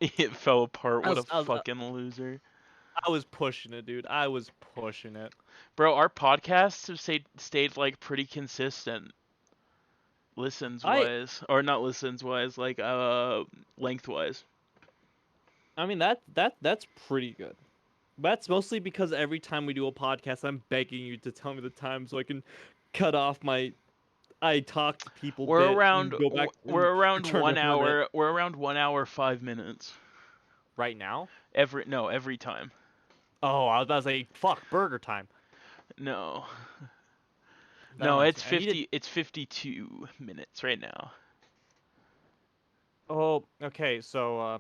it fell apart. I What a was I was fucking loser. I was pushing it, dude. I was pushing it. Bro, our podcasts have stayed like pretty consistent listens I wise, or not listens wise, like lengthwise. I mean that's pretty good. That's mostly because every time we do a podcast, I'm begging you to tell me the time so I can cut off my I talk to people bit and go back We're and around return to one hermit hour. We're around 1 hour 5 minutes. right now. Every time. Oh, I was about to say fuck burger time. No. That No, reminds me. I needed. it's 52 minutes right now. Oh, okay. So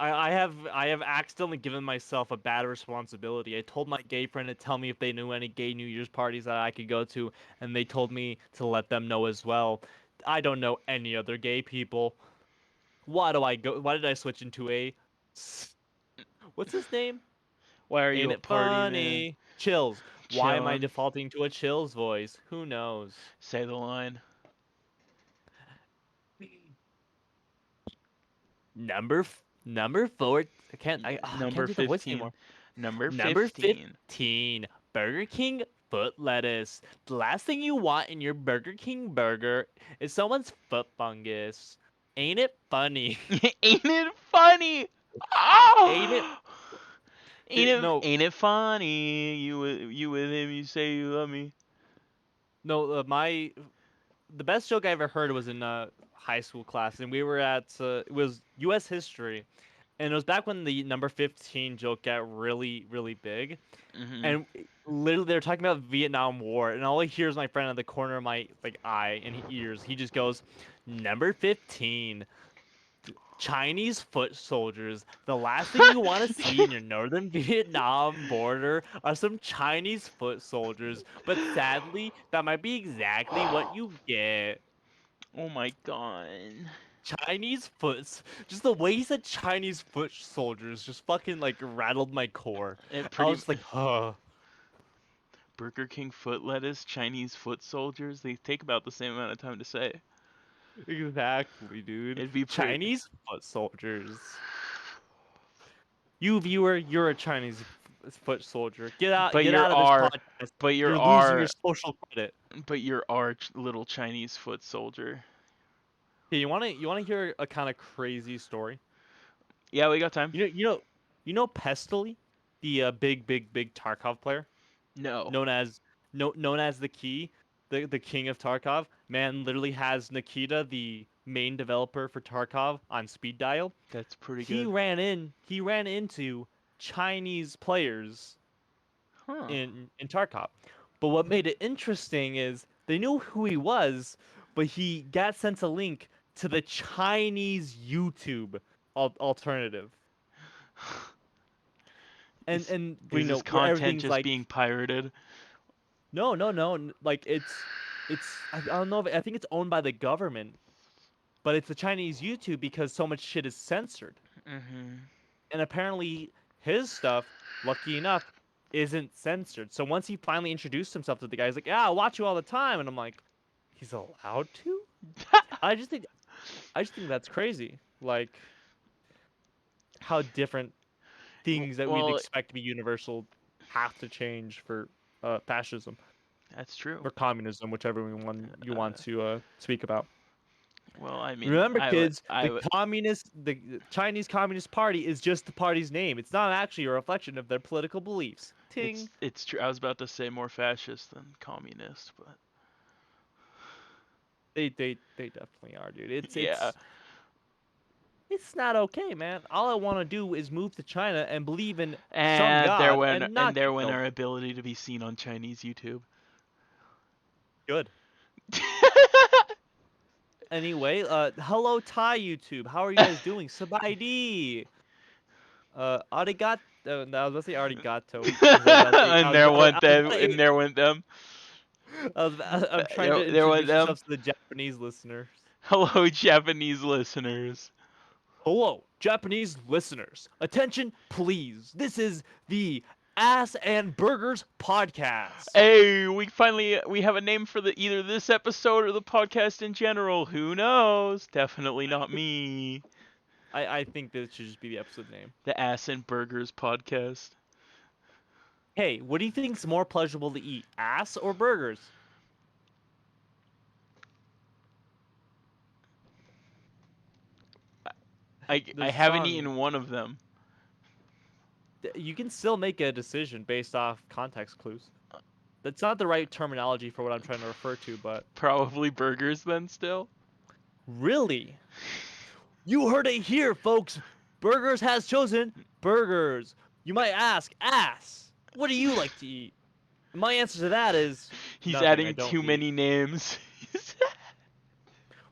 I have accidentally given myself a bad responsibility. I told my gay friend to tell me if they knew any gay New Year's parties that I could go to, and they told me to let them know as well. I don't know any other gay people. Why do I go? Why did I switch into what's his name? Why are you Ain't a it party man? funny? Chills. Why am I Chillin'. defaulting to a Chills voice? Who knows? Say the line. Number four. I can't Number do the voice 15. anymore. Number Number 15. 15, Burger King foot lettuce. The last thing you want in your Burger King burger is someone's foot fungus. Ain't it funny? Ain't it funny? Ain't it? Oh! No, Ain't it funny? You with him, you say you love me. no. The best joke I ever heard was in high school class, and we were at it was U.S. history, and it was back when the number 15 joke got really, really big. Mhm. And literally they're talking about Vietnam War, and all I hear is my friend at the corner of my eye and ears. He just goes, "Number 15, Chinese foot soldiers. The last thing you want to see in your northern Vietnam border are some Chinese foot soldiers. But sadly, that might be exactly what you get." Oh my god. Chinese foot, just the way he said Chinese foot soldiers, just fucking like rattled my core. It I pretty was just like, huh. Burger King foot lettuce, Chinese foot soldiers, they take about the same amount of time to say. Exactly, dude. It'd be pretty Chinese foot soldiers. You viewer, you're a Chinese foot soldier. but Get you're out of this our podcast. but you're You're losing your our social credit. little Chinese foot soldier. Hey, you wanna hear a kind of crazy story? Yeah, we got time. You know you know you know Pestily, the big Tarkov player, No. known as known as the Key. the king of Tarkov, man literally has Nikita, the main developer for Tarkov, on speed dial. That's pretty He good. ran into Chinese players Huh. in Tarkov. But what made it interesting is they knew who he was, but he got sent a link to the Chinese YouTube alternative. Is And we is know this where content everything's just like, being pirated? no, like I don't know if I think it's owned by the government, but it's the Chinese YouTube because so much shit is censored. Mhm. And apparently his stuff, lucky enough, isn't censored. So once he finally introduced himself to the guy, he's like, "Yeah, I watch you all the time," and I'm like, "He's allowed to?" I just think I just think that's crazy. Like how different things that we'd Well, expect to be universal have to change for fascism that's true. or communism, whichever one you want Uh, to speak about. well, I mean, Remember, kids, I would. the Chinese Communist Party is just the party's name. It's not actually a reflection of their political beliefs. Ting. It's true. I was about to say more fascist than communist, but They definitely are, dude. yeah. It's not okay, man. All I want to do is move to China and believe in some And god and not there get went killed. our ability to be seen on Chinese YouTube. Good. Anyway, hello Thai YouTube. How are you guys doing? Sabaidi. Arigato. No, I was about to say arigato because And there went them. And there went them. I'm trying to There went introduce them. yourself to the Japanese listeners. Hello, Japanese listeners. Hello, Japanese listeners. Attention, please. This is the Ass and Burgers podcast. Hey, we have a name for the either this episode or the podcast in general. Who knows? Definitely not me. I think this should just be the episode name. The Ass and Burgers podcast. Hey, what do you think's more pleasurable to eat, ass or burgers? I There's a haven't song. eaten one of them. You can still make a decision based off context clues. That's not the right terminology for what I'm trying to refer to, but Probably burgers then still. really, you heard it here, folks. Burgers has chosen burgers. You might ask, ass, what do you like to eat? My answer to that is He's nothing. I adding don't too eat. many names.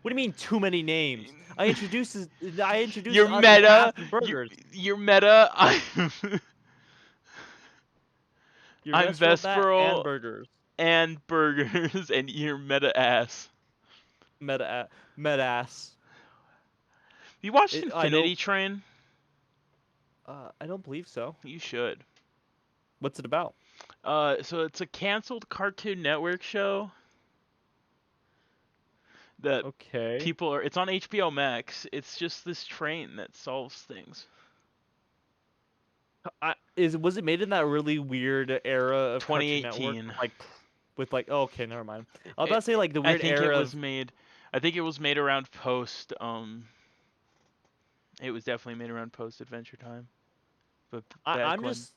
What do you mean too many names? I introduced You're us as ass meta. and burgers. You're meta. Your I'm restaurant bat and Vesperal burgers. and burgers, and you're meta ass. Meta ass. You watched I Infinity don't. Train? I don't believe so. You should. What's it about? So it's a canceled Cartoon Network show that Okay. people are. It's on HBO Max. It's just this train that solves things. Was it made in that really weird era of Cartoon Network 2018. with like oh, okay, never mind. I was about It, to say like the I weird think it era was of made. I think it was made around post. It was definitely made around post Adventure Time, but back I'm when just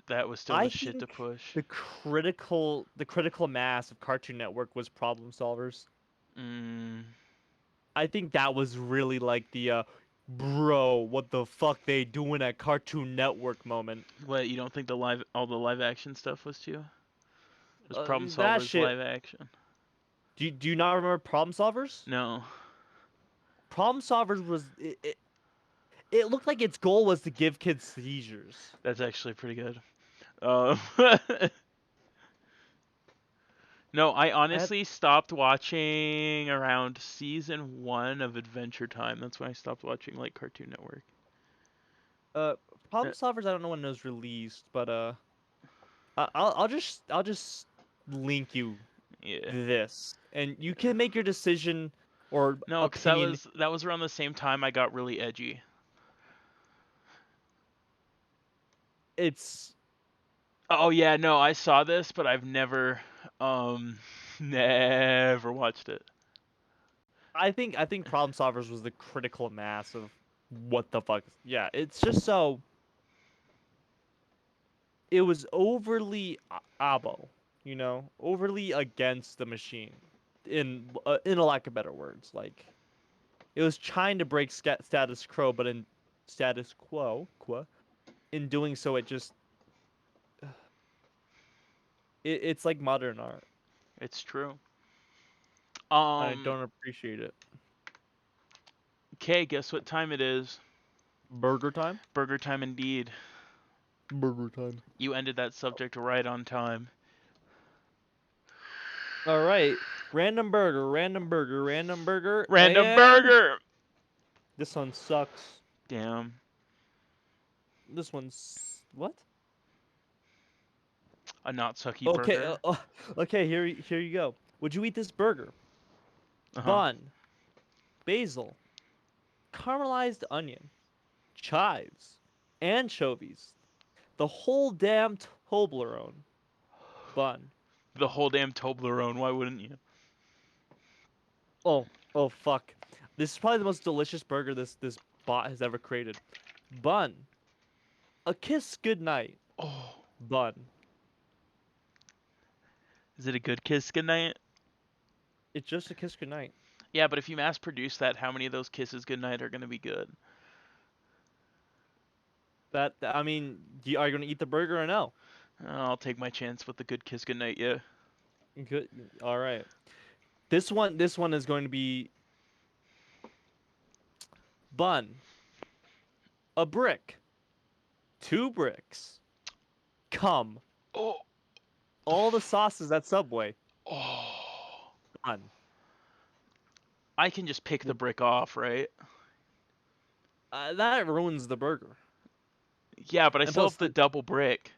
that was still I the shit to think push. the critical mass of Cartoon Network was Problem Solvers. Mm, I think that was really like the bro, what the fuck they doing at Cartoon Network moment. what you don't think all the live action stuff was too? Was Problem That Solvers shit. live action? Do you not remember Problem Solvers? No, Problem Solvers was it looked like its goal was to give kids seizures. that's actually pretty good. No, I I had honestly stopped watching around season 1 of Adventure Time. That's when I stopped watching like Cartoon Network. uh Uh, Problem Solvers. I don't know when it was released, but I'll just link you yeah. this, and you can make your decision or No, cause opinion. that was around the same time I got really edgy. It's Oh yeah, no, I saw this, but I've never never watched it. I think Problem Solvers was the critical mass of what the fuck. Yeah, it's just so it was overly abo. overly against the machine, in a lack of better words. Like it was trying to break status quo, but in in doing so, it's like modern art. It's true. I Um. don't appreciate it. Okay, guess what time it is? Burger time. Burger time indeed. Burger time. You ended that subject right on time. All right. Random burger. Random burger. Random burger. Random And burger. this one sucks. Damn. This one's what? A not sucky Okay. burger. Okay. Here you go. Would you eat this burger? Uh huh. Bun, basil, caramelized onion, chives, anchovies, the whole damn Toblerone bun. The whole damn Toblerone. Why wouldn't you? Oh, oh fuck. This is probably the most delicious burger this bot has ever created. Bun, a kiss goodnight Oh. bun. Is it a good kiss goodnight? It's just a kiss goodnight. Yeah, but if you mass produce that, how many of those kisses goodnight are gonna be good? I mean, are you gonna eat the burger or no? I'll take my chance with the good kiss goodnight. Yeah. Good. All right. This one is going to be bun, a brick, two bricks, cum, Oh. all the sauces at Subway. Oh. Bun. I can just pick the brick off, right? That ruins the burger. Yeah, but I And still plus, have the double brick.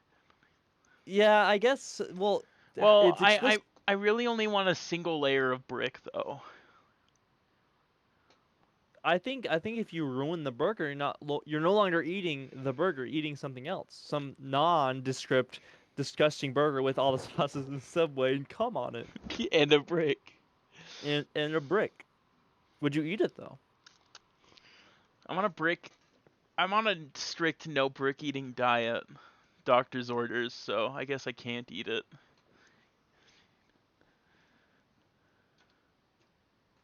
yeah, I guess. Well, Well, it's supposed. I really only want a single layer of brick though. I think if you ruin the burger, you're no longer eating the burger, eating something else, some nondescript, disgusting burger with all the sauces in Subway and cum on it, And a brick. and a brick. Would you eat it though? I'm on a brick. I'm on a strict no brick eating diet. Doctor's orders, so I guess I can't eat it.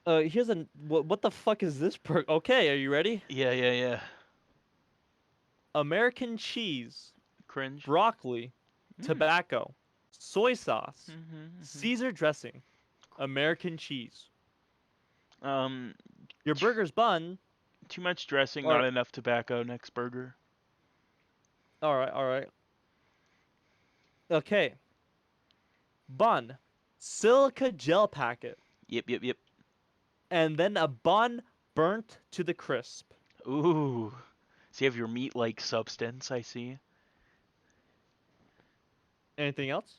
Here's a what the fuck is this burger? Okay, are you ready? Yeah, yeah, yeah. American cheese, Cringe. broccoli, Mm. tobacco, soy sauce, Mm-hmm, Caesar dressing, American cheese. Um, Your t- burger's bun. too much dressing, not Or enough tobacco. Next burger. all right, all right. Okay, bun, silica gel packet, Yep, yep, yep. and then a bun burnt to the crisp. Ooh. So you have your meat-like substance, I see. Anything else?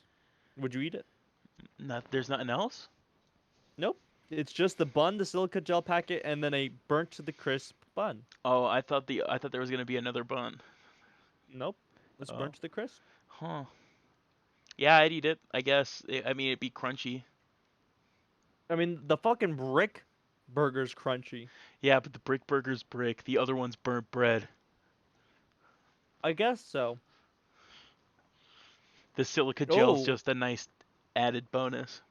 Would you eat it? There's nothing else? Nope. It's just the bun, the silica gel packet, and then a burnt to the crisp bun. Oh, I thought there was gonna be another bun. Nope. It's Oh. burnt to the crisp. Huh. Yeah, I'd eat it, I guess. I mean, it'd be crunchy. I mean, the fucking brick burger's crunchy. Yeah, but the brick burger's brick. The other one's burnt bread. I guess so. The silica gel's Oh, just a nice added bonus.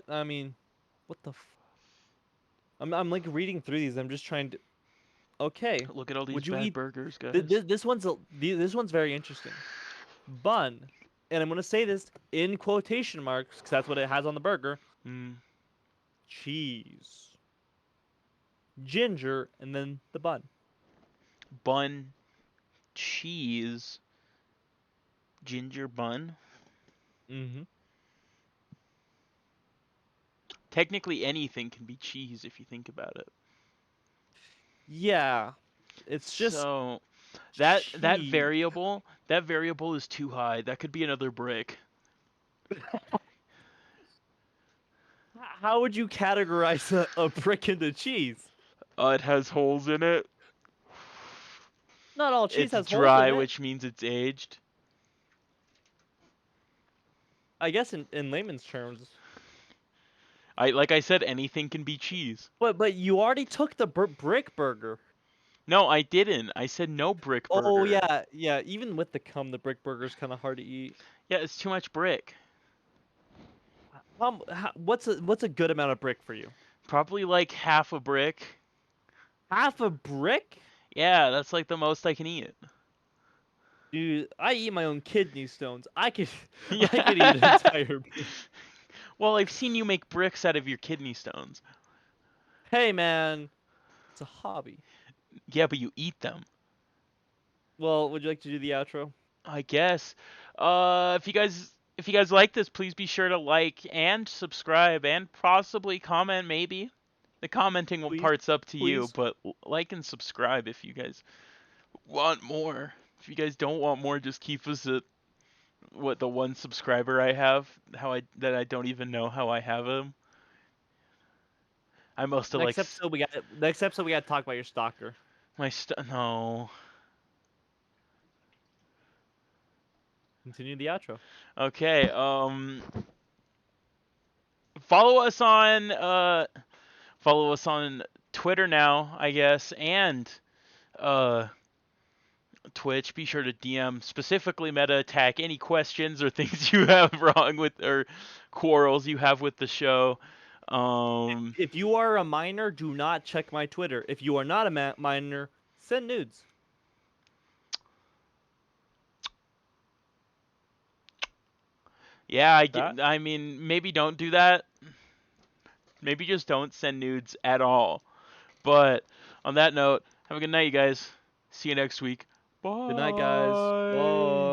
I mean, what the I'm like reading through these. I'm just trying to. Okay, Look at all these would you bad eat burgers, guys. this one's very interesting. Bun, and I'm gonna say this in quotation marks because that's what it has on the burger. Mm. Cheese, ginger, and then the bun. Bun, cheese, ginger bun. Mm-hmm. Technically, anything can be cheese if you think about it. Yeah, it's just So cheese. that variable is too high. That could be another brick. How would you categorize a brick into cheese? It has holes in it. Not all cheese It's has holes dry, in it. which means it's aged. I guess in layman's terms. Like I said, anything can be cheese. But you already took the brick burger. No, I didn't. I said no brick Oh burger. yeah, yeah. Even with the cum, the brick burger's kind of hard to eat. Yeah, it's too much brick. What's a good amount of brick for you? Probably like half a brick. Half a brick? Yeah, that's like the most I can eat. Dude, I eat my own kidney stones. I could I could eat an Yeah. entire brick. Well, I've seen you make bricks out of your kidney stones. Hey man, it's a hobby. Yeah, but you eat them. Well, would you like to do the outro? I guess. If you guys like this, please be sure to like and subscribe and possibly comment maybe. The commenting Please, part's up to you, please. but like and subscribe if you guys want more. If you guys don't want more, just keep us at what the one subscriber I have, how I don't even know how I have him. I must have like Next episode we got to talk about your stalker. no. Continue the outro. Okay. Follow us on Twitter now, I guess, and uh Twitch. Be sure to DM specifically Meta Attack any questions or things you have wrong with or quarrels you have with the show. Um If you are a minor, do not check my Twitter. If you are not a minor, send nudes. yeah, That I mean maybe don't do that. Maybe just don't send nudes at all. But on that note, have a good night, you guys. See you next week. Good night, guys. Bye. Bye.